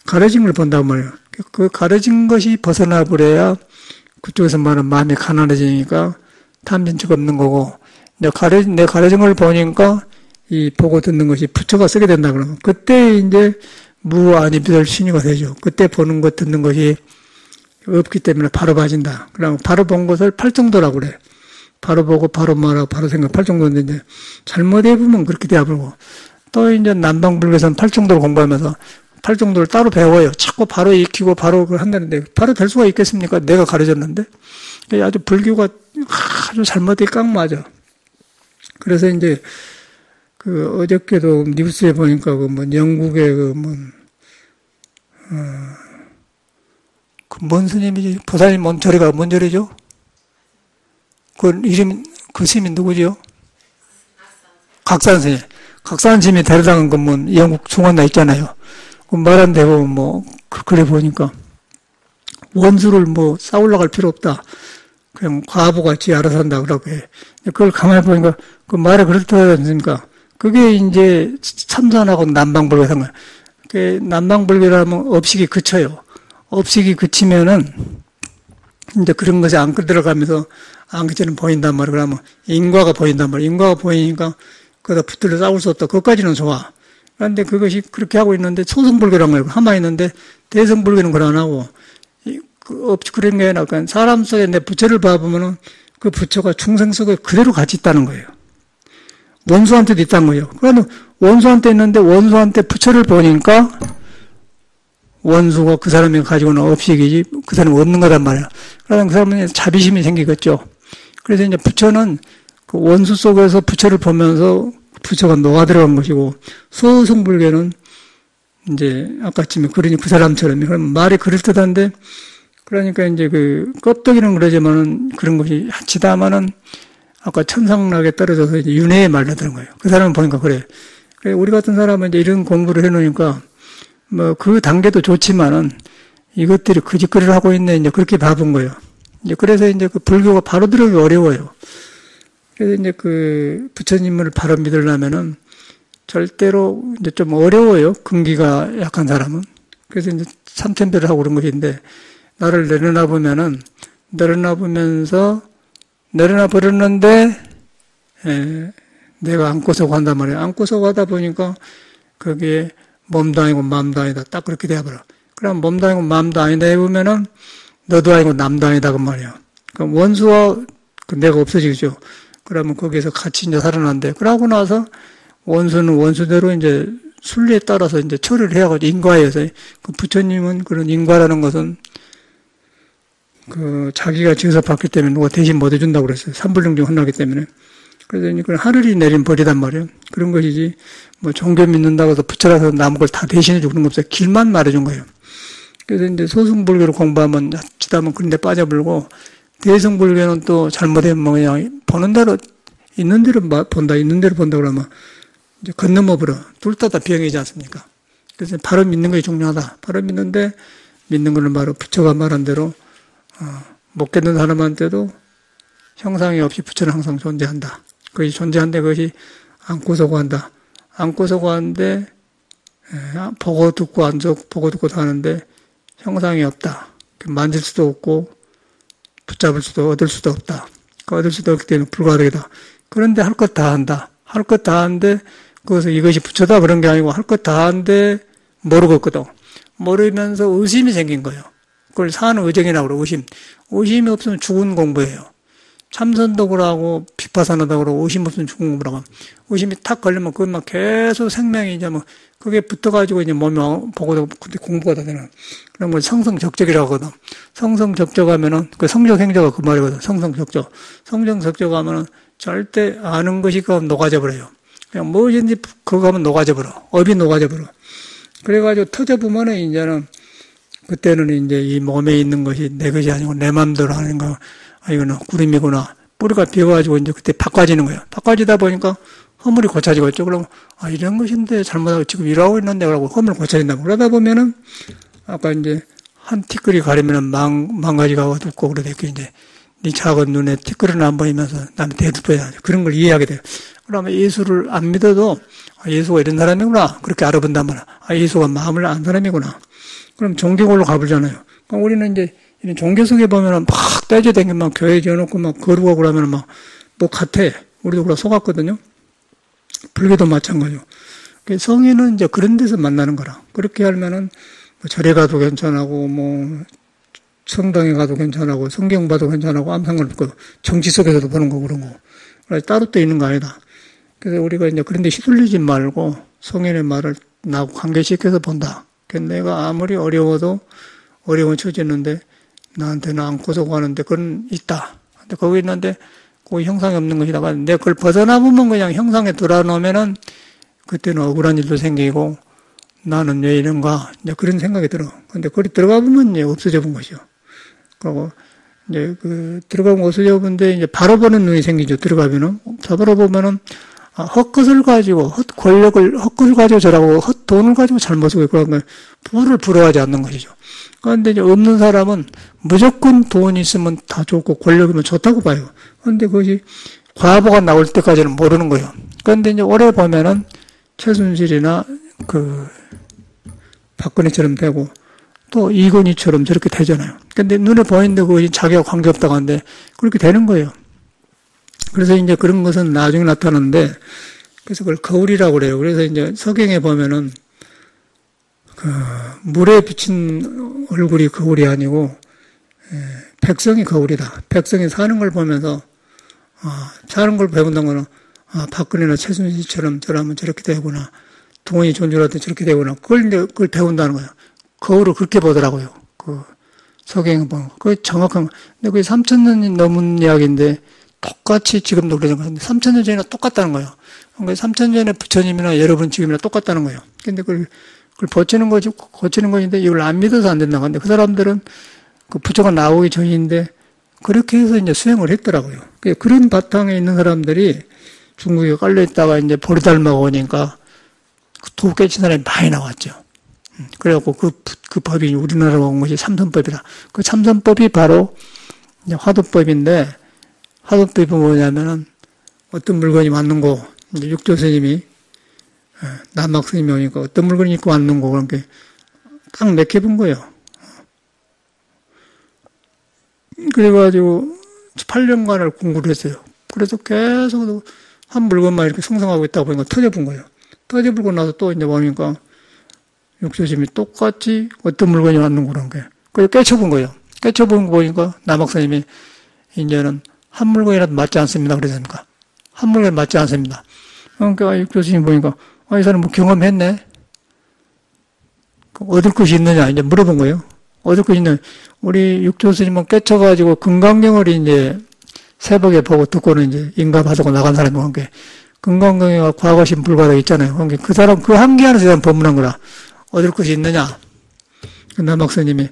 가려진 걸 본다고 말이에요. 그 가려진 것이 벗어나 버려야 그쪽에서 말하는 마음이 가난해지니까 탐진치가 없는 거고, 내 가려진 걸 보니까 이 보고 듣는 것이 부처가 쓰게 된다 그러면 그때 이제 무아니비설 신유가 되죠. 그때 보는 것 듣는 것이 없기 때문에 바로 봐진다. 그러면 바로 본 것을 팔정도라고 그래. 바로 보고 바로 말하고 바로 생각 팔정도인데 이제 잘못해 보면 그렇게 되어버리고 또 이제 남방불교에서는 팔정도를 공부하면서 팔정도를 따로 배워요. 자꾸 바로 익히고 바로 그걸 한다는데 바로 될 수가 있겠습니까? 내가 가르쳤는데 아주 불교가 아주 잘못되게 깡맞아. 그래서 이제 그 어저께도 뉴스에 보니까 영국의 뭔 스님이지? 보살님 뭔 절이가 뭔 절이죠? 그 이름, 그 스님이 누구죠? 각산 스님. 각산 스님이 데려다간 건 영국 중원나 있잖아요. 그 말한 데 보면 그래 보니까 원수를 싸우러 갈 필요 없다. 그냥 과부같이 알아서 한다 그러고 해. 그걸 가만히 보니까 그 말에 그렇다지 않습니까? 그게 이제 참선하고 남방불교 상관. 그 남방불교라면 업식이 그쳐요. 업식이 그치면은 이제 그런 것에 안 들어가면서 안그처럼 보인단 말이에요. 그러면 인과가 보인단 말이에요. 인과가 보이니까 그거다 붙들려 싸울 수 없다. 그것까지는 좋아. 그런데 그것이 그렇게 하고 있는데 소승불교란 거예요. 하마 있는데 대승불교는 그걸 안 하고 그런 게 아니라 사람 속에 내 부처를 봐보면은 그 부처가 중생 속에 그대로 같이 있다는 거예요. 원수한테도 있다는 거예요. 그러면 원수한테 있는데 원수한테 부처를 보니까 원수가 그 사람이 가지고는 업식이지 그 사람이 얻는 거란 말이야. 그러면 그 사람은 자비심이 생기겠죠. 그래서 이제 부처는 그 원수 속에서 부처를 보면서 부처가 녹아 들어간 것이고 소승불교는 이제 아까쯤에 그러니 그 사람처럼 그럼 말이 그럴듯한데 그러니까 이제 그 껍데기는 그러지만은 그런 것이 하치다마는 아까 천상락에 떨어져서 이제 윤회에 말려드는 거예요. 그 사람은 보니까 그래. 우리 같은 사람은 이제 이런 공부를 해놓으니까 그 단계도 좋지만은 이것들이 그 짓거리를 하고 있네 이제 그렇게 봐본 거예요. 이제 그래서 이제 그 불교가 바로 들어가기 어려워요. 그래서 이제 그 부처님을 바로 믿으려면은 절대로 이제 좀 어려워요. 근기가 약한 사람은. 그래서 이제 삼천배를 하고 그런 것인데 나를 내려놔보면서 내려놔버렸는데 내가 안고서 간단 말이에요. 안고서 가다 보니까 그게 몸도 아니고 마음도 아니다. 딱 그렇게 돼버려. 그럼 몸도 아니고 마음도 아니다 해보면은 너도 아니고 남도 아니다 그 말이야. 그럼 원수와 내가 없어지죠. 그러면 거기에서 같이 이제 살아난대. 그러고 나서 원수는 원수대로 이제 순리에 따라서 이제 처리를 해야겠죠. 인과에서. 그 부처님은 그런 인과라는 것은 그 자기가 지어서 받기 때문에 누가 대신 못 해준다고 그랬어요. 삼불능중 하나기 때문에. 그래서 이제 하늘이 내린 벌이단 말이에요. 그런 것이지 종교 믿는다고 해서 부처라서 남은 걸 다 대신해주고 그런 거 없어요. 길만 말해준 거예요. 그래서 이제 소승불교를 공부하면 치다면 그런 데 빠져버리고 대승불교는 또 잘못하면 그냥 보는 대로 있는 대로 본다 그러면 이제 건너먹으러 둘 다 병이지 않습니까? 그래서 바로 믿는 것이 중요하다. 바로 믿는데 믿는 거는 바로 부처가 말한 대로 못 깨닫는 사람한테도 형상이 없이 부처는 항상 존재한다. 그것이 존재한데 그것이 안고서 구한다. 안고서 구하는데 보고 듣고 보고 듣고 하는데 형상이 없다. 만질 수도 없고 붙잡을 수도 얻을 수도 없다. 얻을 수도 없기 때문에 불가능이다. 그런데 할 것 다 한다. 할 것 다 하는데 그것은 이것이 부처다 그런 게 아니고 할 것 다 하는데 모르겠거든. 모르면서 의심이 생긴 거예요. 그걸 사는 의정이라고 그러고 의심. 의심이 없으면 죽은 공부예요. 참선도 그러고 비파사나도 그러고 의심 없으면 죽은 거라고. 의심이 탁 걸리면 그것만 계속 생명이 이제 뭐 그게 붙어가지고 이제 몸이 보고도 공부가 다 되는 그런 걸 성성적적이라고 하거든. 성성적적하면은 그 성적행자가 그 말이거든. 성성적적. 성성적적 하면은 절대 아는 것이 그 녹아져 버려요. 그냥 뭐든지 그거 하면 녹아져 버려. 업이 녹아져 버려. 그래가지고 터져보면은 이제는 그때는 이제 이 몸에 있는 것이 내 것이 아니고 내 맘대로 하는 거, 아, 이거는 구름이구나. 뿌리가 비어가지고 이제 그때 바꿔지는 거예요. 바꿔지다 보니까 허물이 고쳐지고 있죠. 그러면, 아, 이런 것인데 잘못하고 지금 일하고 있는데 그러고 허물 고쳐진다고. 그러다 보면은, 아까 이제 한 티끌이 가리면은 망가지가 어둡고 그러대요. 이제 네 작은 눈에 티끌은 안 보이면서 남의 대두보야 그런 걸 이해하게 돼요. 그러면 예수를 안 믿어도, 아, 예수가 이런 사람이구나. 그렇게 알아본단 말이야. 아, 예수가 마음을 안 사람이구나. 그럼 종교골로 가보잖아요. 그럼 우리는 이제 이런 종교 속에 보면은 막 떼져댕기면 교회 지어놓고 막 거루고 그러면 막 뭐 같아. 우리도 그래 속았거든요. 불교도 마찬가지고. 성인은 이제 그런 데서 만나는 거라. 그렇게 하면은 뭐 절에 가도 괜찮고, 뭐 성당에 가도 괜찮고, 성경 봐도 괜찮고, 아무 상관없고, 정치 속에서도 보는 거 그런 거. 그래서 따로 또 있는 거 아니다. 그래서 우리가 이제 그런 데 휘둘리지 말고 성인의 말을 나하고 관계시켜서 본다. 내가 아무리 어려워도 어려운 처지였는데 나한테는 안고서 가는데 그건 있다. 근데 거기 있는데 그 형상이 없는 것이다가 내가 그걸 벗어나 보면 그냥 형상에 들어놓으면은 그때는 억울한 일도 생기고 나는 왜 이런가 이제 그런 생각이 들어. 근데 거기 들어가 보면 이제 없어져 본 것이요. 그리고 이제 그 들어가면 없어져 본데 이제 바로 보는 눈이 생기죠. 들어가면은 바로 보면은 헛것을 가지고, 헛것을 가지고 저라고, 헛돈을 가지고 잘못 쓰고 있고, 부를 부러워하지 않는 것이죠. 그런데 이제 없는 사람은 무조건 돈이 있으면 다 좋고, 권력이면 좋다고 봐요. 그런데 그것이 과보가 나올 때까지는 모르는 거예요. 그런데 이제 오래 보면은 최순실이나 박근혜처럼 되고, 또 이건희처럼 저렇게 되잖아요. 근데 눈에 보이는데 그것이 자기가 관계없다고 하는데, 그렇게 되는 거예요. 그래서 이제 그런 것은 나중에 나타나는데, 그래서 그걸 거울이라고 그래요. 그래서 이제 서경에 보면은, 물에 비친 얼굴이 거울이 아니고, 백성이 거울이다. 백성이 사는 걸 보면서, 사는 걸 배운다는 거는, 박근혜나 최순실처럼 저라면 저렇게 되구나. 동원이 존재할 때 저렇게 되구나. 그걸 배운다는 거예요. 거울을 그렇게 보더라고요. 서경에 보면. 그게 정확한, 근데 그게 3,000년이 넘은 이야기인데, 똑같이 지금도 그러는 거예요. 3,000년 전이나 똑같다는 거예요. 그러니까 3,000년 전에 부처님이나 여러분 지금이나 똑같다는 거예요. 근데 그걸 고치는 것인데 이걸 안 믿어서 안 된다고 하는데 그 사람들은 그 부처가 나오기 전인데 그렇게 해서 이제 수행을 했더라고요. 그런 바탕에 있는 사람들이 중국에 깔려있다가 이제 보리달마가 오니까 도 깨친 사람이 많이 나왔죠. 그래갖고 그 법이 우리나라로 온 것이 참선법이다. 그 참선법이 바로 이제 화두법인데 화두법이 뭐냐면은 어떤 물건이 왔는고 이제 육조 스님이 남학 스님이 오니까 어떤 물건이 입고 왔는고 그런 게 딱 맥혀본 거예요. 그래가지고 8년간을 공부를 했어요. 그래서 계속 한 물건만 이렇게 성성하고 있다가 보니까 터져본 거예요. 터져보고 나서 또 이제 보니까 육조 스님이 똑같이 어떤 물건이 왔는고 그런 게 그래서 깨쳐본 거예요. 깨쳐본 거 보니까 남학 스님이 이제는 한 물건이라도 맞지 않습니다. 그러니까. 한 물건이 맞지 않습니다. 그러니까 육조스님 보니까, 이 사람 뭐 경험했네? 얻을 것이 있느냐? 이제 물어본 거예요. 얻을 것이 있느냐? 우리 육조스님은 깨쳐가지고 금강경을 이제 새벽에 보고 듣고는 이제 인가받고 나간 사람이 한 게, 금강경에 과거신 불바닥 있잖아요. 그러니까 그 사람, 그 한계 안에서 대한 법문한 거라. 얻을 것이 있느냐? 남학스님이,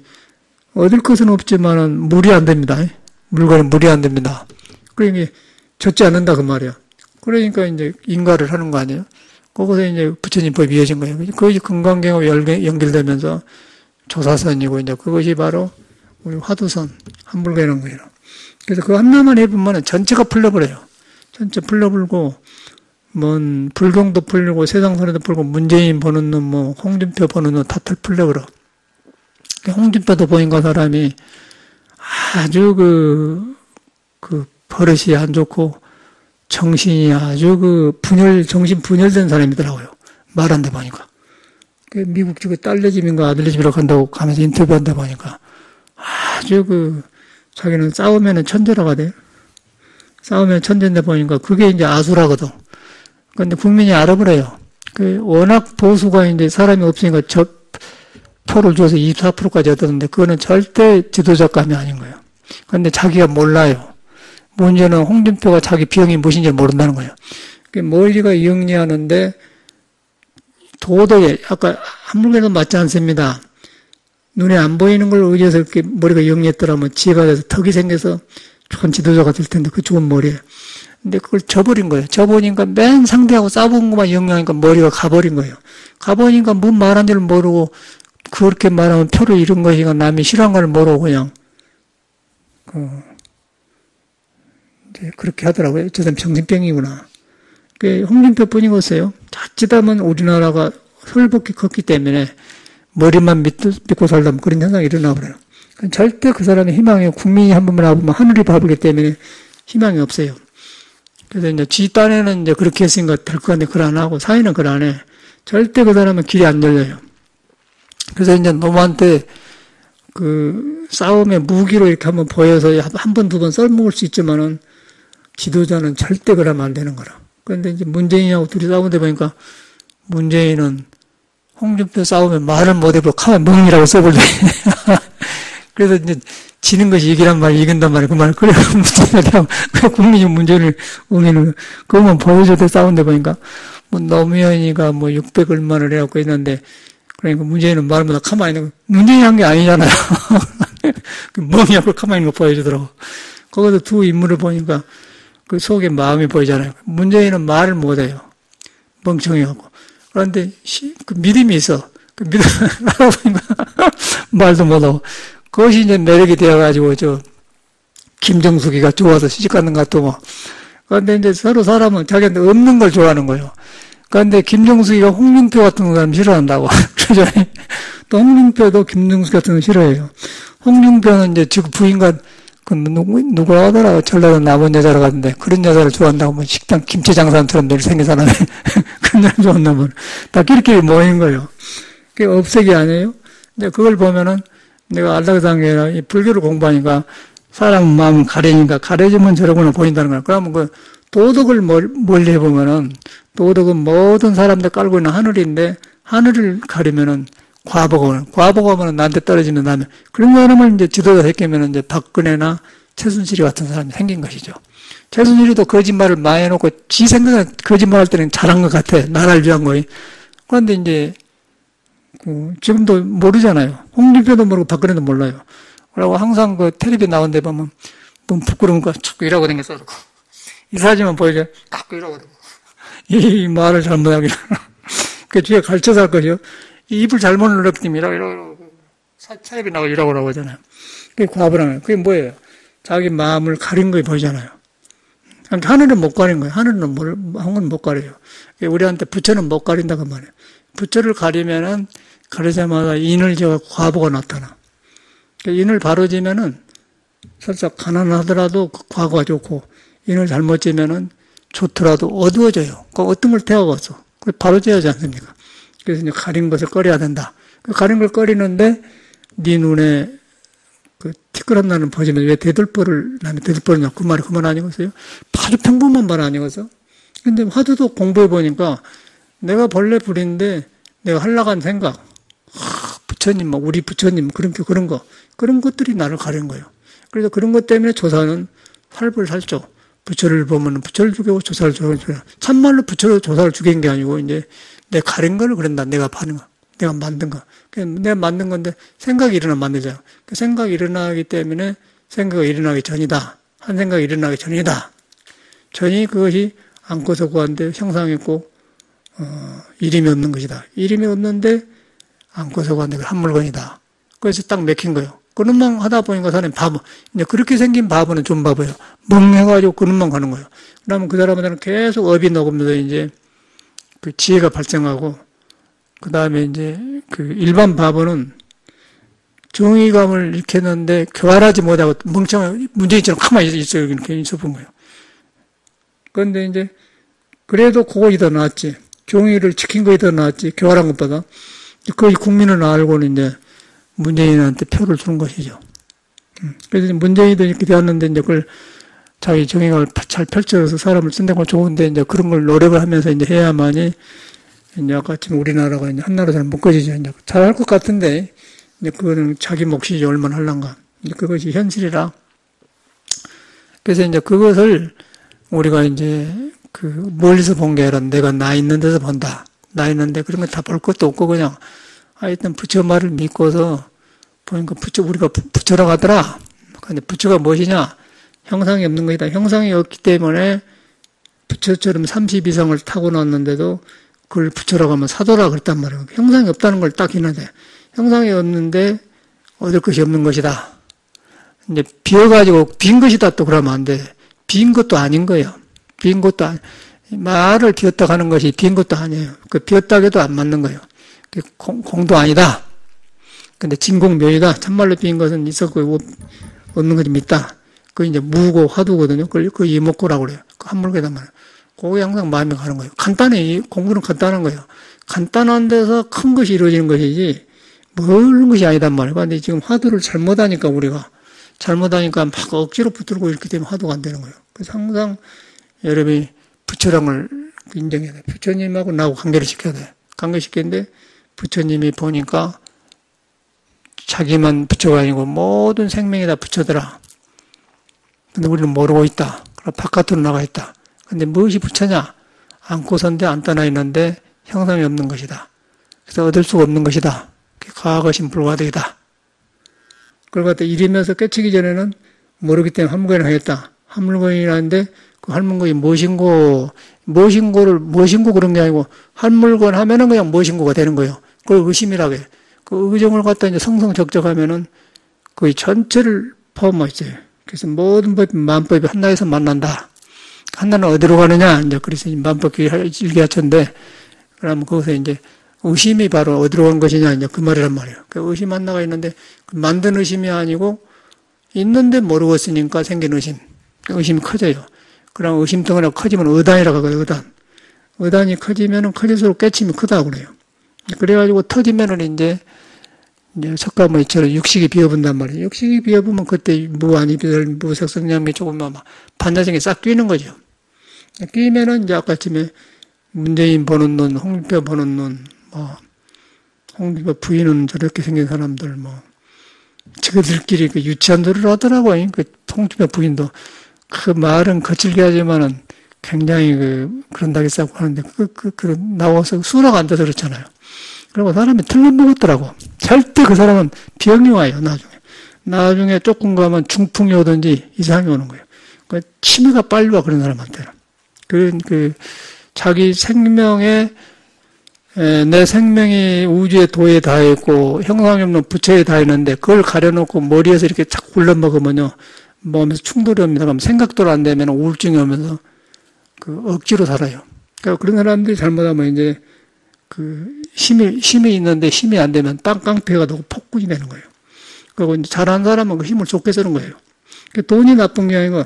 얻을 것은 없지만은 물이 안 됩니다. 물건은 물이 안 됩니다. 그러니까 젖지 않는다 그 말이야. 그러니까 이제 인가를 하는 거 아니에요? 거기서 이제 부처님 법이 이어진 거예요. 그것이 금강경하고 연결되면서 조사선이고 이제 그것이 바로 우리 화두선 한불되는 거예요. 그래서 그 하나만 해보면 전체가 풀려버려요. 전체 풀려버리고 뭔 불경도 풀리고 세상선에도 풀고 문재인 보는 놈, 뭐 홍준표 보는 놈 다 풀려버려. 홍준표도 보니까 사람이 아주 버릇이 안 좋고, 정신이 아주 정신 분열된 사람이더라고요. 말한다 보니까. 미국 쪽에 딸내 집인가 아들네 집이라고 한다고 가면서 인터뷰한다 보니까, 아주 자기는 싸우면은 천재라고 하대요. 싸우면 천재인데 보니까 그게 이제 아수라거든. 근데 국민이 알아버려요. 워낙 보수가 이제 사람이 없으니까 표를 줘서 24%까지 얻었는데 그거는 절대 지도자감이 아닌 거예요. 근데 자기가 몰라요. 문제는 홍준표가 자기 비용이 무엇인지 모른다는 거예요. 머리가 영리하는데 도덕에 아까 한물개도 맞지 않습니다. 눈에 안 보이는 걸 의지해서 이렇게 머리가 영리했더라면 지혜가 돼서 턱이 생겨서 좋은 지도자가 될 텐데 그 좋은 머리에. 근데 그걸 저버린 거예요. 저버리니까 맨 상대하고 싸우는 것만 영리하니까 머리가 가버린 거예요. 가버리니까 뭔 말한 줄 모르고 그렇게 말하면 표를 잃은 것이가 남이 싫어한 걸 모르고 그냥 이제 그렇게 하더라고요. 저 사람 정신병이구나. 홍준표 뿐이겠어요. 자칫하면 우리나라가 헐벗기 컸기 때문에 머리만 믿고 살다 보면 그런 현상이 일어나 버려요. 절대 그 사람의 희망이 국민이 한 번만 와보면 하늘이 바보기 때문에 희망이 없어요. 그래서 이제 지 딴에는 이제 그렇게 했으니까 될 것 같은데 그걸 안 하고 사회는 그걸 안 해. 절대 그 사람은 길이 안 열려요. 그래서 이제 놈한테 그 싸움의 무기로 이렇게 한번 보여서 한 번, 두 번 썰먹을 수 있지만은 지도자는 절대 그러면 안 되는 거라. 그런데 이제 문재인하고 둘이 싸우는데 보니까 문재인은 홍준표 싸우면 말을 못해보고 가만 멍이라고 써볼래. 그래서 이제 지는 것이 이기란 말, 이긴단 말이야. 그 말. 그래, 문재인한테 왜 국민이 문재인을 응해는, 그것만 보여줘도 돼 싸운데 보니까, 노무현이가 600 얼마를 해갖고 있는데, 그러니까 문재인은 말보다 가만히 있는 거, 문재인이 한 게 아니잖아요. 멍이하고 가만히 있는 거 보여주더라고. 거기서 두 인물을 보니까, 그 속에 마음이 보이잖아요. 문재인은 말을 못해요. 멍청해갖고. 그런데, 그 믿음이 있어. 그 믿음, 알아보니까, 말도 못하고. 그것이 이제 매력이 되어가지고, 김정숙이가 좋아서 시집가는 것 같고, 그런데 이제 서로 사람은 자기한테 없는 걸 좋아하는 거예요. 그런데 김정숙이가 홍준표 같은 사람 싫어한다고. 그러잖아요. 또 홍준표도 김정숙 같은 거 싫어해요. 홍준표는 이제 지금 부인과, 누구라 하더라고. 전라도 남은 여자라 같은데, 그런 여자를 좋아한다고, 식당 김치 장사처럼 늘 생긴 사람이. 그런 여자 좋아한다고. 다 끼리끼리 모인 거예요. 그게 없애기 아니에요? 근데 그걸 보면은, 내가 알라그산 게 아니라 불교를 공부하니까 사람 마음은 가려니까 가려지면 저러구나 보인다는 거야. 그러면 그 도덕을 멀리 해보면은 도덕은 모든 사람들 깔고 있는 하늘인데 하늘을 가리면은 과보가 오면 나한테 떨어지는 다음에 그런 사람을 이제 지도자 새끼면은 이제 박근혜나 최순실이 같은 사람이 생긴 것이죠. 최순실이도 거짓말을 많이 해놓고 지 생각에 거짓말 할 때는 잘한 것 같아. 나라를 위한 거예요. 그런데 이제 지금도 모르잖아요. 홍준표도 모르고 박근혜도 몰라요. 그러고 항상 그 텔레비 나온 데 보면 너무 부끄러운 거 자꾸 이러고 다녔어. 이 사진만 보여줘. 자꾸 이러고 다니고. 이 말을 잘못하기는. 그 뒤에 가르쳐서 할 것이요. 입을 잘못 눌렀기 때문에 이러고 텔레비 나오고 이러고 하잖아요. 그게 과부라는 거예요. 그게 뭐예요? 자기 마음을 가린 거에 보이잖아요. 하늘은 못 가린 거예요. 하늘은 못 가려요. 우리한테 부처는 못 가린다고 말해요. 부처를 가리면은 가리자마자 인을 지어 과보가 나타나. 인을 바로 지면은 살짝 가난하더라도 과거가 좋고 인을 잘못 지면은 좋더라도 어두워져요. 그 어떤 걸 태워가서 그 바로 지어야지 않습니까? 그래서 이제 가린 것을 꺼려야 된다. 그 가린 걸 꺼리는데 네 눈에 그 티끌한 나는 버지면 왜 나는 대들보를 그 말이 그 말 아니겠어요? 아주 평범한 말 아니겠어? 근데 하도도 공부해 보니까 내가 본래 불인데 내가 하려고 한 생각, 부처님, 우리 부처님, 그런 것들이 나를 가린 거예요. 그래서 그런 것 때문에 조사는 살벌살죠. 부처를 보면 부처를 죽이고 조사를 죽이고. 참말로 부처로 조사를 죽인 게 아니고, 이제 내 가린 거를 그런다. 내가 파는 거. 내가 만든 거. 내가 만든 건데 생각이 일어나면 만들잖아. 그 생각이 일어나기 때문에 생각이 일어나기 전이다. 한 생각이 일어나기 전이다. 전이 그것이 안고서 구한데 형상했고, 이름이 없는 것이다. 이름이 없는데 안고서 구한데 한 물건이다. 그래서 딱 맥힌 거예요. 그놈만 하다 보니까 사람이 바보. 이제 그렇게 생긴 바보는 좀 바보예요. 멍해가지고 그놈만 가는 거예요. 그러면 그 사람한테는 계속 업이 녹으면서 이제 그 지혜가 발생하고, 그 다음에 이제 그 일반 바보는 정의감을 일으켰는데 교활하지 못하고 멍청하게 문재인처럼 가만히 있어요. 이렇게 있어 본 거예요. 그런데 이제 그래도 그것이 더 낫지. 정의를 지킨 것이 더 낫지. 교활한 것보다. 거의 국민을 알고는 이제 문재인한테 표를 주는 것이죠. 그래서 문재인도 이렇게 되었는데 이제 그걸 자기 정의감을 잘 펼쳐서 사람을 쓴다는 건 좋은데, 이제 그런 걸 노력을 하면서 이제 해야만이, 이제 아까 지금 우리나라가 이제 한나라처럼 묶어지죠. 이제 잘할 것 같은데, 이제 그거는 자기 몫이지 얼마나 할란가. 이제 그것이 현실이라. 그래서 이제 그것을 우리가 이제 멀리서 본 게 아니라 내가 나 있는 데서 본다. 나 있는데 그런 거 다 볼 것도 없고 그냥 하여튼 부처 말을 믿고서 보니까 우리가 부처라고 하더라. 근데 부처가 무엇이냐? 형상이 없는 것이다. 형상이 없기 때문에 부처처럼 32성을 타고났는데도 그걸 부처라고 하면 사도라 그랬단 말이에요. 형상이 없다는 걸 딱 기는데 형상이 없는데 얻을 것이 없는 것이다. 이제 비어가지고 빈 것이다 또 그러면 안 돼. 빈 것도 아닌 거예요. 빈 것도 말을 비었다 하는 것이 빈 것도 아니에요. 그 비었다 해도 안 맞는 거예요. 공도 아니다. 근데 진공묘이다. 참말로 빈 것은 있었고 없는 것이 있다. 그 이제 무고 화두거든요. 그 이목구라고 그래요. 그 한물개단 말이에요. 그게 항상 마음에 가는 거예요. 간단해. 공부는 간단한 거예요. 간단한 데서 큰 것이 이루어지는 것이지 모르는 것이 아니단 말이에요. 근데 지금 화두를 잘못하니까 우리가 잘못하니까 막 억지로 붙들고 이렇게 되면 화두가 안 되는 거예요. 그래서 항상 여러분이 부처랑을 인정해야 돼. 부처님하고 나하고 관계를 시켜야 돼. 관계시키는데 부처님이 보니까 자기만 부처가 아니고 모든 생명이 다 부처더라. 근데 우리는 모르고 있다. 그럼 바깥으로 나가 있다. 근데 무엇이 부처냐? 안고 선대 안 떠나 있는데 형상이 없는 것이다. 그래서 얻을 수가 없는 것이다. 과거심 불과되다. 그걸 갖다 이리면서 깨치기 전에는 모르기 때문에 한물건을 하였다. 한물건이라는데 그 한물건이 무엇인고 그런 게 아니고 한물건 하면은 그냥 무엇인고가 되는 거예요. 그걸 의심이라고 해. 그 의정을 갖다 이제 성성적적하면은 거의 전체를 포함하고 있어요. 그래서 모든 법이 만법이 한나에서 만난다. 한나는 어디로 가느냐? 이제 그래서 만법기 일기하천데 그러면 거기서 이제 의심이 바로 어디로 간 것이냐? 이제 그 말이란 말이에요. 그 의심 한나가 있는데 만든 의심이 아니고 있는데 모르고 있으니까 생긴 의심. 의심이 커져요. 그럼 의심 덩어리가 커지면 의단이라고 하거든요. 의단이 커지면은 커질수록 깨침이 크다고 그래요. 그래가지고 터지면은 이제 석가모니처럼 육식이 비어본단 말이에요. 육식이 비어보면 그때 무한이별, 무색성량이 조금만 반자성이 싹 끼는 거죠. 끼면은 이제 아까쯤에 문재인 보는 눈, 홍준표 보는 눈, 홍준표 부인은 저렇게 생긴 사람들, 저들끼리 그 유치한 소리를 하더라고요. 그 홍준표 부인도 그 말은 거칠게 하지만은 굉장히 그런다고 했다고 하는데, 나와서 수라가 안 돼서 그렇잖아요. 그리고 사람이 틀림먹었더라고. 절대 그 사람은 병이 와요, 나중에. 나중에 조금 가면 중풍이 오든지 이상이 오는 거예요. 치매가 빨리 와, 그런 사람한테는. 자기 생명에, 내 생명이 우주의 도에 닿아있고, 형상이 없는 부처에 닿아있는데, 그걸 가려놓고 머리에서 이렇게 착 굴러먹으면요, 몸에서 충돌이 옵니다. 그럼 생각도 안 되면 우울증이 오면서, 억지로 살아요. 그러니까 그런 사람들이 잘못하면 이제, 힘이 있는데 힘이 안 되면 깡패가 되고 폭군이 되는 거예요. 그리고 이제 잘하는 사람은 그 힘을 좋게 쓰는 거예요. 돈이 나쁜 게 아니고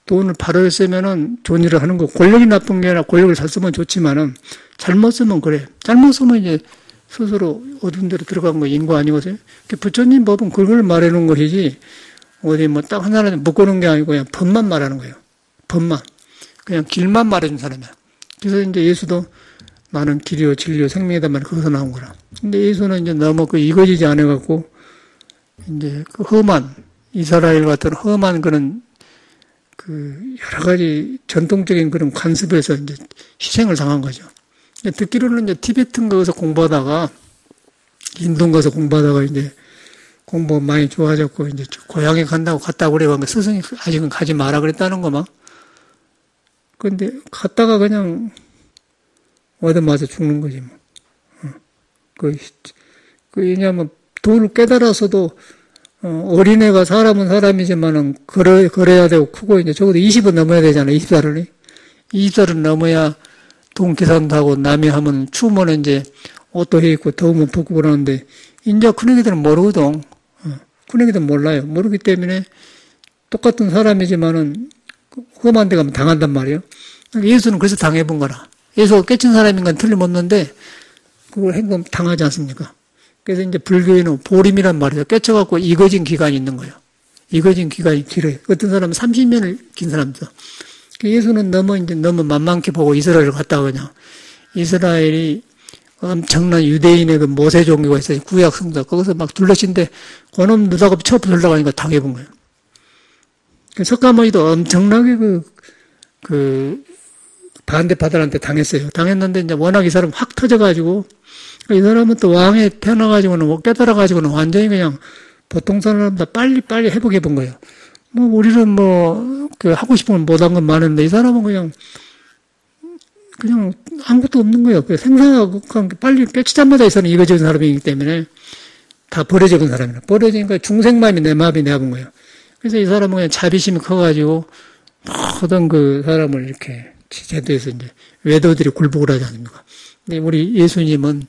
돈을 바로 쓰면은 좋은 일을 하는 거고, 권력이 나쁜 게 아니라 권력을 잘 쓰면 좋지만은 잘못 쓰면 그래. 잘못 쓰면 이제 스스로 어두운 데로 들어간 거 인고 아니거든요. 부처님 법은 그걸 말해 놓은 것이지, 어디 딱 하나를 묶어놓은 게 아니고 그냥 법만 말하는 거예요. 법만. 그냥 길만 말해준 사람이야. 그래서 이제 예수도 나는 길이요, 진리요, 생명이다 말이 거기서 나온 거라. 근데 예수는 이제 너무 이거지지 않아갖고, 이제 험한, 이스라엘 같은 험한 그런, 여러 가지 전통적인 그런 관습에서 이제 희생을 당한 거죠. 듣기로는 이제 티베트 가서 공부하다가, 인도 가서 공부하다가 이제 공부 많이 좋아졌고, 이제 고향에 갔다고 그래요. 스승이 아직은 가지 마라 그랬다는 거만. 근데 갔다가 그냥, 얻어맞아 죽는 거지, 왜냐면, 도를 깨달아서도, 어린애가 사람은 사람이지만은, 걸어야 되고, 크고, 이제 적어도 20은 넘어야 되잖아요, 20살을. 20살은 넘어야, 돈 계산도 하고, 남이 하면, 추우면 이제, 옷도 해 입고, 더우면 벗고 그러는데, 이제 큰 애기들은 모르거든. 큰 애기들은 몰라요. 모르기 때문에, 똑같은 사람이지만은, 험한 데 가면 당한단 말이에요. 예수는 그래서 당해본 거라. 예수가 깨친 사람인 건 틀림없는데, 그걸 행동 당하지 않습니까? 그래서 이제 불교에는 보림이란 말이죠. 깨쳐갖고 익어진 기간이 있는 거예요. 이거진 기간이 길어요. 어떤 사람은 30년을 긴 사람도. 예수는 너무 만만케 보고 이스라엘을 갔다가 그냥 이스라엘이 엄청난 유대인의 그 모세 종교가 있어요. 구약 성도. 거기서 막 둘러친데 그놈 누다가 쳐 부술려고 하니까 당해본 거예요. 석가모니도 엄청나게 반대파들한테 당했어요. 당했는데 이제 워낙 이 사람 확 터져가지고 이 사람은 또 왕에 태어나가지고는 뭐 깨달아가지고는 완전히 그냥 보통 사람보다 빨리 회복해 본 거예요. 뭐 우리는 하고 싶은 건 못한 건 많은데 이 사람은 그냥 아무것도 없는 거예요. 생사하고 빨리 깨치자마자 이 사람은 이거져진 사람이기 때문에 다 버려져본 사람이에요. 버려지니까 중생마음이 내 마음이 내본 거예요. 그래서 이 사람은 그냥 자비심이 커가지고 모든 그 사람을 이렇게 제도에서 이제 외도들이 굴복을 하지 않습니까? 근데 우리 예수님은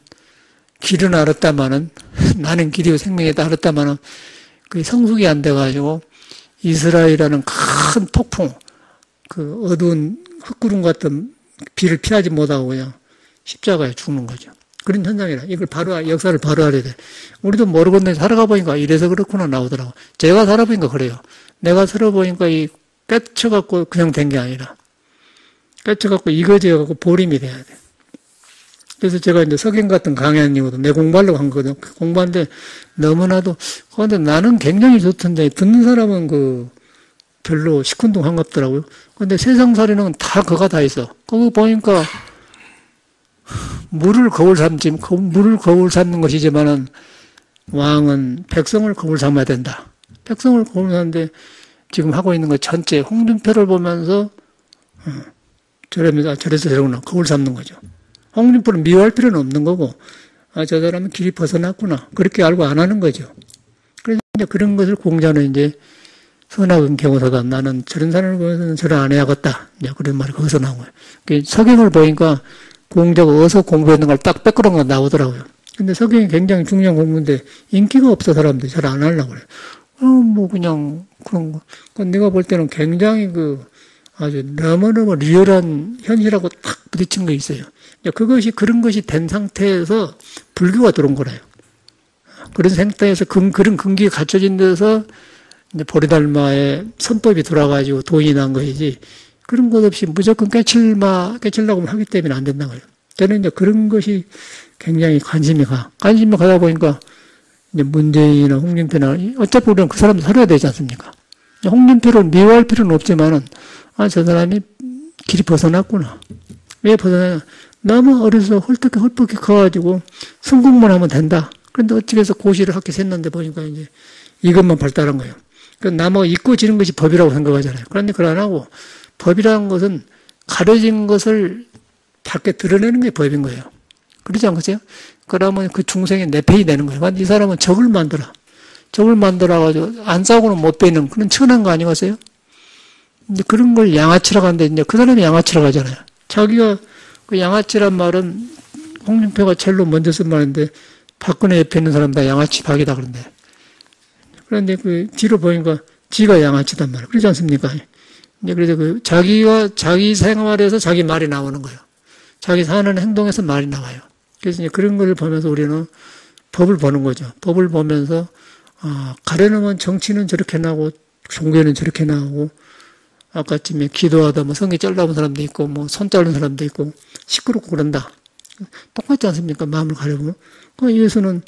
길은 알았다마는 나는 길이요 생명이다 알았다마는 그게 성숙이 안 돼가지고 이스라엘이라는 큰 폭풍, 그 어두운 흙구름 같은 비를 피하지 못하고 그냥 십자가에 죽는 거죠. 그런 현상이라. 이걸 역사를 바로 알아야 돼. 우리도 모르겠는데 살아가 보니까 이래서 그렇구나 나오더라고. 제가 살아보니까 그래요. 내가 살아보니까 깨쳐갖고 그냥 된 게 아니라 깨쳐갖고 이거지어갖고 보림이 돼야 돼. 그래서 제가 이제 석행 같은 강연이거든. 내 공부하려고 한 거거든. 공부하는데 너무나도, 그런데 나는 굉장히 좋던데, 듣는 사람은 별로 시큰둥한갑더라고요. 근데 세상살이는 다 그가 다 있어. 거기 보니까, 물을 거울 삼는 것이지만은, 왕은 백성을 거울 삼아야 된다. 백성을 거울 삼는데, 지금 하고 있는 거 전체, 홍준표를 보면서, 저래서 저러구나. 거울 삼는 거죠. 홍준표를 미워할 필요는 없는 거고, 저 사람은 길이 벗어났구나. 그렇게 알고 안 하는 거죠. 그래서 이제 그런 것을 공자는 이제 선악은 경우서다. 나는 저런 사람을 보면서는 저를 안 해야겠다. 이제 그런 말이 거기서 나온 거예요. 석영을 보니까 공자가 어디서 공부했는 걸 딱 빼끄는 거 나오더라고요. 근데 석영이 굉장히 중요한 공부인데 인기가 없어 사람들이 잘 안 하려고 그래요. 그냥 그런 거. 내가 볼 때는 굉장히 아주 너무너무 리얼한 현실하고 딱 부딪힌 거 있어요. 그런 것이 된 상태에서 불교가 들어온 거래요. 그런 상태에서 그런 근기가 갖춰진 데서 이제 보리달마의 선법이 돌아가지고 돈이 난 것이지 그런 것 없이 무조건 깨치려고 하기 때문에 안 된다는 거예요. 저는 이제 그런 것이 굉장히 관심이 가다 보니까 이제 문재인이나 홍준표나 어차피 우리는 그 사람도 살아야 되지 않습니까? 홍준표를 미워할 필요는 없지만은 저 사람이 길이 벗어났구나. 왜 벗어나냐? 너무 어려서 헐떡이 커가지고 성공만 하면 된다. 그런데 어떻게 해서 고시를 학교 샜는데 보니까 이제 이것만 발달한 거예요. 남하고 잊고 지는 것이 법이라고 생각하잖아요. 그런데 그걸 안 하고 법이라는 것은 가려진 것을 밖에 드러내는 게 법인 거예요. 그러지 않겠어요? 그러면 그 중생의 내페이 되는 거예요. 이 사람은 적을 만들어가지고 안 싸우고는 못 되는 그런 천한 거 아니겠어요? 근데 그런 걸 양아치라고 하는데 이제 그 사람이 양아치라고 하잖아요. 자기가 그 양아치란 말은 홍준표가 제일로 먼저 쓴 말인데 박근혜 옆에 있는 사람 다 양아치 박이다 그런데. 그런데 뒤로 보니까 지가 양아치단 말이에요. 그렇지 않습니까? 이제 그래서 자기 생활에서 자기 말이 나오는 거예요. 자기 사는 행동에서 말이 나와요. 그래서 이제 그런 걸 보면서 우리는 법을 보는 거죠. 법을 보면서, 가려놓으면 정치는 저렇게 나오고, 종교는 저렇게 나오고, 아까쯤에 기도하다 성기 잘라본 사람도 있고, 손 자른 사람도 있고, 시끄럽고 그런다. 똑같지 않습니까? 마음을 가려보면. 예수는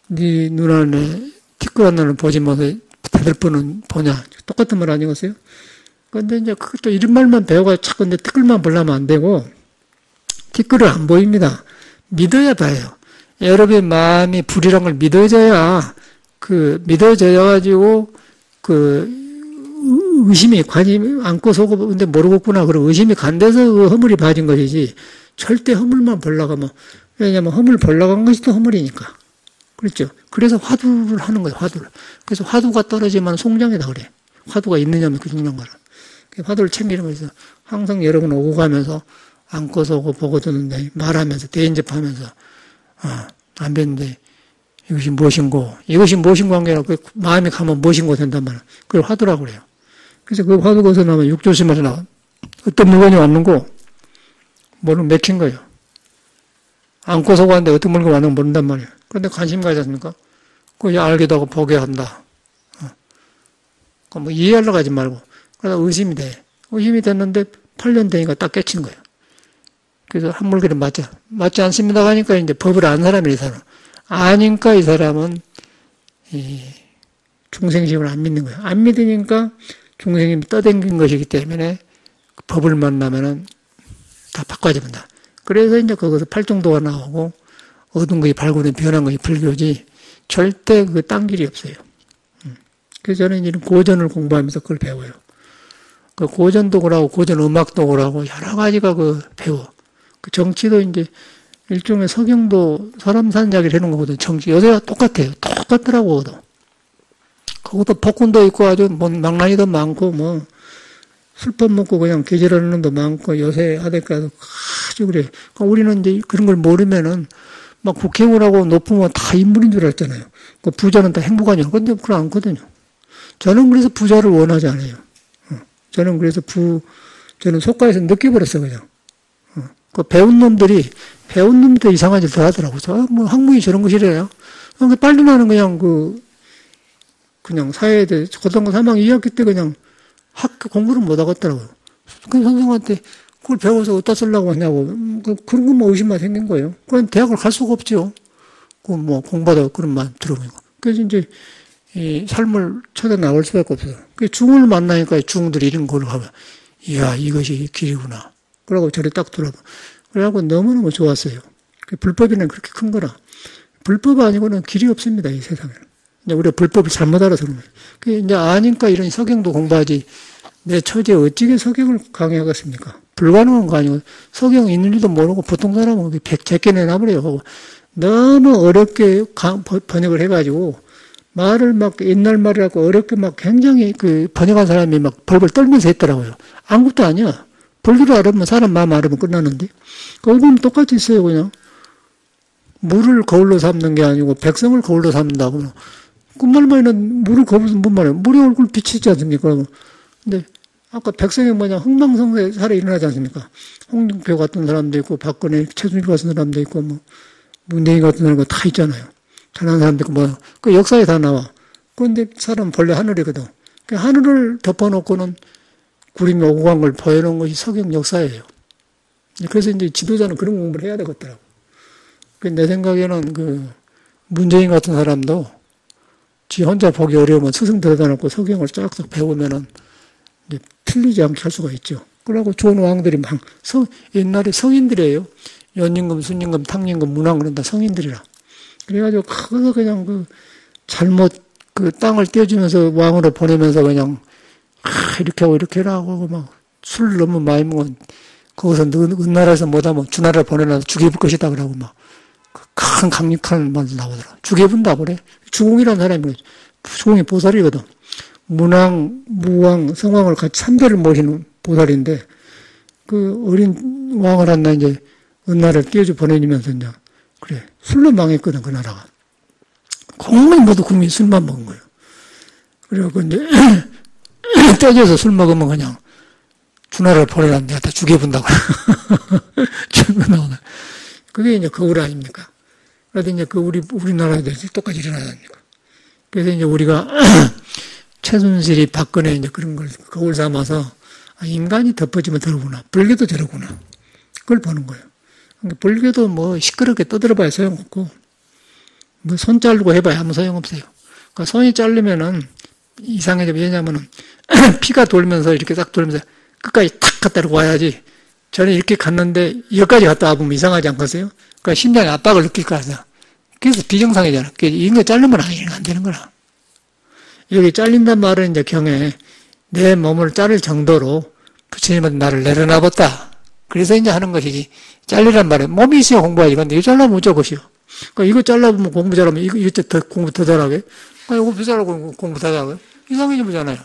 네 눈 안에 티끌 하나는 보지 못해 대들보는 보냐. 똑같은 말 아니겠어요? 근데 이제 그것도 이런 말만 배워가 자꾸 내 티끌만 보려면 안 되고, 티끌을 안 보입니다. 믿어야 봐요. 여러분의 마음이 불이란 걸 믿어져야, 믿어져가지고, 의심이, 관심이 안고 속고, 근데 모르겠구나. 그리고 의심이 간 데서 그 허물이 봐진 것이지, 절대 허물만 보려고 하면, 왜냐면 허물 보려고 한 것이 또 허물이니까. 그렇죠? 그래서 화두를 하는 거예요, 화두를. 그래서 화두가 떨어지면 송장이다 그래. 화두가 있느냐면 그 중요한 거라. 화두를 챙기는 거에서 항상 여러분 오고 가면서 안고서 오고 보고 듣는데 말하면서 대인접하면서 안 뵀는데 이것이 무엇인고 한 게 아니라 그 마음이 가면 무엇인고 된단 말이야. 그걸 화두라고 그래요. 그래서 그 화두가 어디서 나오면 육조심에서 나와. 어떤 물건이 왔는고 모르면 맥힌 거예요. 안고서 가는데 어떤 물건이 왔는고 모른단 말이에요. 그런데 관심 가지 않습니까? 그거 알기도 하고 보게 한다. 뭐 이해하려고 하지 말고. 그러다 의심이 돼. 의심이 됐는데 8년 되니까 딱 깨친 거예요. 그래서 한물길은 맞지 않습니다 하니까 이제 법을 안 사람이 이 사람. 아니까 이 사람은 이 중생심을 안 믿는 거예요. 안 믿으니까 중생심이 떠댕긴 것이기 때문에 법을 만나면은 다 바꿔야 됩니다. 그래서 이제 거기서 팔중도가 나오고 어두운 것이 밝고 변한 것이 불교지 절대 그 딴 길이 없어요. 그래서 저는 이런 고전을 공부하면서 그걸 배워요. 그 고전도 그러고 고전 음악도 그러고 여러 가지가 그 배워. 그 정치도 이제 일종의 석영도 사람 사는 이야기를 해놓은 거거든. 정치 요새와 똑같아요. 똑같더라고. 그것도 폭군도 있고 아주 뭐 망나니도 많고 뭐 술법 먹고 그냥 개질하는 놈도 많고 요새 아대까지도 아주 그래. 그러니까 우리는 이제 그런 걸 모르면은 막 국회의원하고 높으면 다 인물인 줄 알았잖아요. 그 부자는 다 행복하냐. 근데 그건 않거든요. 저는 그래서 부자를 원하지 않아요. 저는 그래서 저는 속가에서 느껴버렸어요, 그냥. 그 배운 놈들이 이상한 짓 더 하더라고요. 뭐 학문이 저런 것이래요. 그러니까 빨리 나는 그냥 사회에 대해 고등학교 3학년 2학기 때 그냥 학교 공부를 못 하겠더라고요. 그 선생님한테 그걸 배워서 어디다 쓰려고 하냐고. 그런 것만 의심만 생긴 거예요. 그럼 대학을 갈 수가 없죠. 그 뭐 공부하다가 그런 말 들어보니까. 그래서 이제 이 삶을 찾아 나올 수밖에 없어요. 그 중을 만나니까 중들이 이런 걸로 하면, 이야, 이것이 길이구나. 그러고 저를 딱 돌아봐. 그래갖고 너무너무 좋았어요. 불법이는 그렇게 큰 거라. 불법 아니고는 길이 없습니다, 이 세상에는. 이제 우리가 불법을 잘못 알아서 그런 거예요. 그 이제 아니까 이런 석영도 공부하지. 내 처지에 어찌게 석영을 강의하겠습니까? 불가능한 거 아니고, 석영 있는지도 모르고 보통 사람은 제껴 내놔버려요. 너무 어렵게 번역을 해가지고, 말을 막 옛날 말이라고 어렵게 막 굉장히 그 번역한 사람이 막 벌벌 떨면서 했더라고요. 아무것도 아니야. 불교를 알으면 사람 마음 알으면 끝나는데. 거기 보면 똑같이 있어요, 그냥. 물을 거울로 삼는 게 아니고 백성을 거울로 삼는다고. 그 말만은 물을 거울로 삼는 뭔 말이에요? 물의 얼굴 비치지 않습니까? 근데 아까 백성이 뭐냐, 흥망성쇠 살에 일어나지 않습니까? 홍준표 같은 사람도 있고, 박근혜, 최순실 같은 사람도 있고, 뭐, 문재인 같은 사람도 다 있잖아요. 잘하는 사람도 있고, 뭐, 그 역사에 다 나와. 그런데 사람은 본래 하늘이거든. 그 하늘을 덮어놓고는 구름이 오고 간 걸 보여놓은 것이 석영 역사예요. 그래서 이제 지도자는 그런 공부를 해야 되겠더라고. 내 생각에는 그, 문재인 같은 사람도 지 혼자 보기 어려우면 스승 데려다 놓고 석영을 쫙쫙 배우면은 이제 틀리지 않게 할 수가 있죠. 그러고 좋은 왕들이 옛날에 성인들이에요. 연임금, 순임금, 탕임금, 문왕 그런 다 성인들이라. 그래가지고 거기서 그냥 잘못 땅을 떼어주면서 왕으로 보내면서 그냥 이렇게 하고 이렇게 하고 막 술 너무 많이 먹으면 거기서 은나라에서 못하면 주나라 보내놔서 죽여볼 것이다 그러고 막 큰 강력한 말 나오더라. 죽여본다 그래. 주공이라는 사람이 그러죠. 주공이 보살이거든. 문왕, 무왕, 성왕을 같이 3대를 모시는 보살인데 그 어린 왕을 한나 이제 은나라를 띄워줘 보내주면서 이제 그래. 술로 망했거든, 그 나라가. 국민 모두 국민이 술만 먹은 거예요. 그래갖고 이제, 떼져서 술 먹으면 그냥, 주나라를 보내라면 내가 다 죽여본다고. 죽여본다고. 그게 이제 거울 아닙니까? 그래서 이제 우리나라에 대해서 똑같이 일어나지 않습니까? 그래서 이제 우리가, 최순실이 박근혜 이제 그런 걸 거울 삼아서, 인간이 덮어지면 저러구나. 불교도 저러구나. 그걸 보는 거예요. 불교도 뭐 시끄럽게 떠들어봐야 소용없고, 뭐 손 자르고 해봐야 아무 소용없어요. 그러니까 손이 자르면은 이상해져. 왜냐면은 피가 돌면서 이렇게 딱 돌면서 끝까지 탁 갖다 놓고 와야지. 저는 이렇게 갔는데 여기까지 갔다 와보면 이상하지 않겠어요? 그러니까 심장에 압박을 느낄 거라서. 그래서 비정상이잖아. 이거 자르면 안 되는 거라. 여기 잘린단 말은 이제 경에 내 몸을 자를 정도로 부처님은 나를 내려놔봤다. 그래서 이제 하는 것이지. 잘리란 말이야. 몸이 있어야 공부하지. 근데 이거 잘라보면 어쩔 것이요. 그러니까 이거 잘라보면 공부 잘하면 이거 더 공부 더 잘하게. 이거 비싸라고 공부 더 잘하게. 이상해져 보잖아요.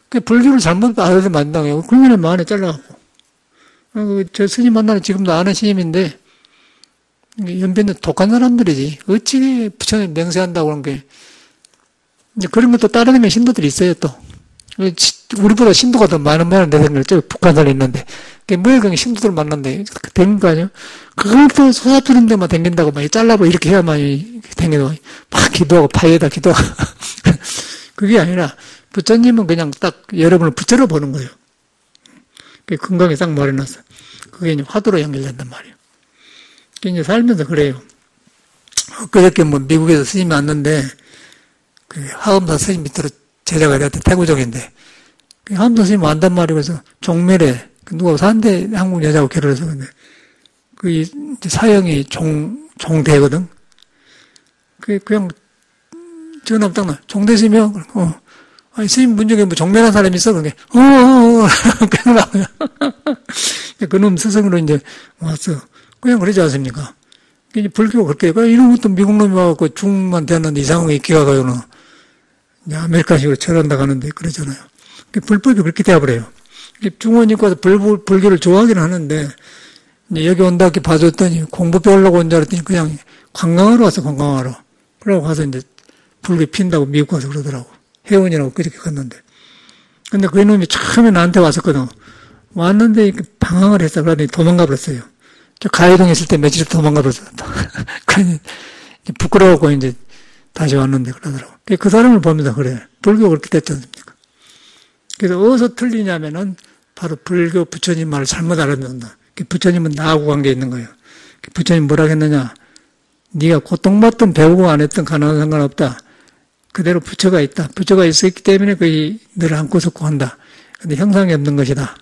그 불교를 잘못 알아서 만당해요. 그러면 마음에 잘라갖고. 저 스님 만나는 지금도 아는 스님인데, 연변도 독한 사람들이지. 어찌 부처님 맹세한다고 그런 게. 이제 그런 것도 따르는 신도들이 있어요, 또. 우리보다 신도가 더 많은 내 생각에 저기 북한산에 있는데, 뭐에 그냥 신도들 만난데, 되는 거 아니야? 그걸 또 소사투는 데만 댕긴다고 막 잘라보 이렇게 해야만 댕겨도, 막 기도하고 파에다 기도하고. 그게 아니라, 부처님은 그냥 딱 여러분을 붙들어 보는 거예요. 그게 건강에 딱 말해놨어. 그게 이제 화두로 연결된단 말이에요. 그게 이제 살면서 그래요. 그저께 뭐 미국에서 스님이 왔는데, 그 하엄사 스님 밑으로 제자가 이랬대, 태구종인데, 그 하엄사 스님 완단 말이고, 그래서 종멸에, 누가 사는데 한국 여자하고 결혼해서 근데, 그 이제 사형이 종대거든? 그냥 전화 딱 나. 종대시며? 아니, 스님 문중에 뭐 종멸한 사람이 있어? 그게, 그냥 나와요. 그놈 스승으로 이제 왔어. 그냥 그러지 않습니까? 이제 불교가 그렇게, 이런 것도 미국 놈이 와갖고 중국만 대놨는데 이상하게 기가가요는. 이제 아메리카식으로 철한다 가는데 그러잖아요. 불법이 그렇게 되어버려요. 중원이 와서 불교를 좋아하기는 하는데, 이제 여기 온다 이렇게 봐줬더니 공부 배우려고 온 줄 알았더니 그냥 관광하러 왔어, 관광하러. 그러고 가서 이제 불교 핀다고 미국 가서 그러더라고. 회원이라고 그렇게 갔는데. 근데 그 놈이 처음에 나한테 왔었거든. 왔는데 이렇게 방황을 했어. 그러더니 도망가 버렸어요. 저 가해동에 있을 때 며칠 도망가 버렸어. 그러니 부끄러워갖고 이제 다시 왔는데 그러더라고. 그 사람을 보면서 그래. 불교가 그렇게 됐지 않습니까? 그래서 어디서 틀리냐면은 바로 불교 부처님 말을 잘못 알아듣는다. 부처님은 나하고 관계 있는 거예요. 부처님 뭐라 했느냐. 네가 고통받든 배우고 안 했든 가난한 상관없다. 그대로 부처가 있다. 부처가 있었기 때문에 그게 너를 안고 섰고 한다. 근데 형상이 없는 것이다.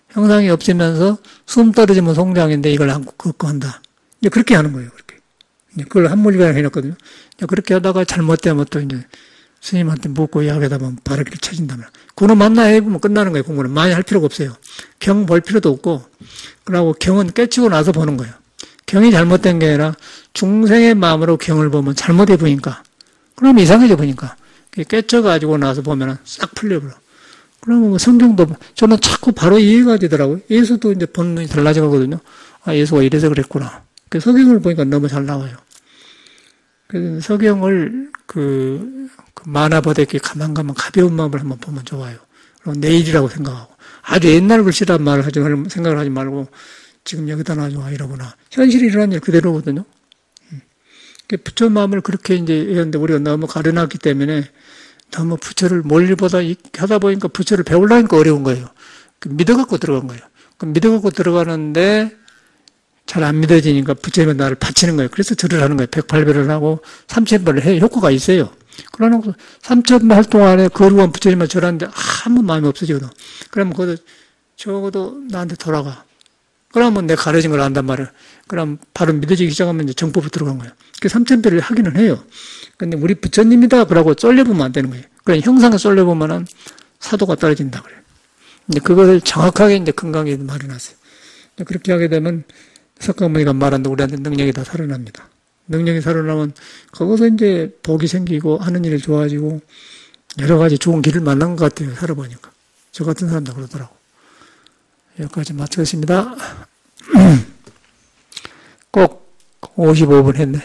형상이 없으면서 숨 떨어지면 송장인데 이걸 안고 걷고 한다. 이제 그렇게 하는 거예요. 그렇게. 이제 그걸 한물리가 해놨거든요. 그렇게 하다가 잘못되면 또 이제 스님한테 묻고 이야기하다 보면 바로 길을 찾은다면. 그놈 만나 해보면 끝나는 거예요. 공부는 많이 할 필요가 없어요. 경 볼 필요도 없고, 그러고 경은 깨치고 나서 보는 거예요. 경이 잘못된 게 아니라 중생의 마음으로 경을 보면 잘못해 보니까. 그럼 이상해져 보니까. 깨쳐가지고 나서 보면 싹 풀려버려. 그러면 뭐 성경도 저는 자꾸 바로 이해가 되더라고요. 예수도 이제 본능이 달라져가거든요. 아, 예수가 이래서 그랬구나. 그 성경을 보니까 너무 잘 나와요. 그래서 성경을 그 만화보다 이렇게 가만 가벼운 마음을 한번 보면 좋아요. 그리고 내일이라고 생각하고. 아주 옛날 글씨란 말을 생각을 하지 말고 지금 여기다 놔줘, 이러구나. 현실이 일어난 일 그대로거든요. 부처 마음을 그렇게 이제 했는데 우리가 너무 가려놨기 때문에 너무 부처를 멀리보다 하다 보니까 부처를 배우려니까 어려운 거예요. 믿어갖고 들어간 거예요. 믿어갖고 들어가는데 잘 안 믿어지니까 부처님은 나를 바치는 거예요. 그래서 절을 하는 거예요. 108배를 하고 3000배를 해 효과가 있어요. 그러나 3000배 활동 안에 거룩한 부처님만 절하는데 아무 마음이 없어지거든. 그러면 그것도 적어도 나한테 돌아가. 그러면 내가 가려진 걸 안단 말이야. 그럼 바로 믿어지기 시작하면 이제 정법으로 들어간 거예요. 그 3000배를 하기는 해요. 근데 우리 부처님이다 그러고 쏠려보면 안 되는 거예요. 그래 형상에 쏠려보면은 사도가 떨어진다 그래요. 이제 그것을 정확하게 이제 건강에 말해놨어요. 그렇게 하게 되면 석가모니가 말한다 우리한테 능력이 다 살아납니다. 능력이 살아나면 거기서 이제 복이 생기고 하는 일이 좋아지고 여러 가지 좋은 길을 만난 것 같아요. 살아보니까. 저 같은 사람도 그러더라고. 여기까지 마치겠습니다. 꼭 55분 했네.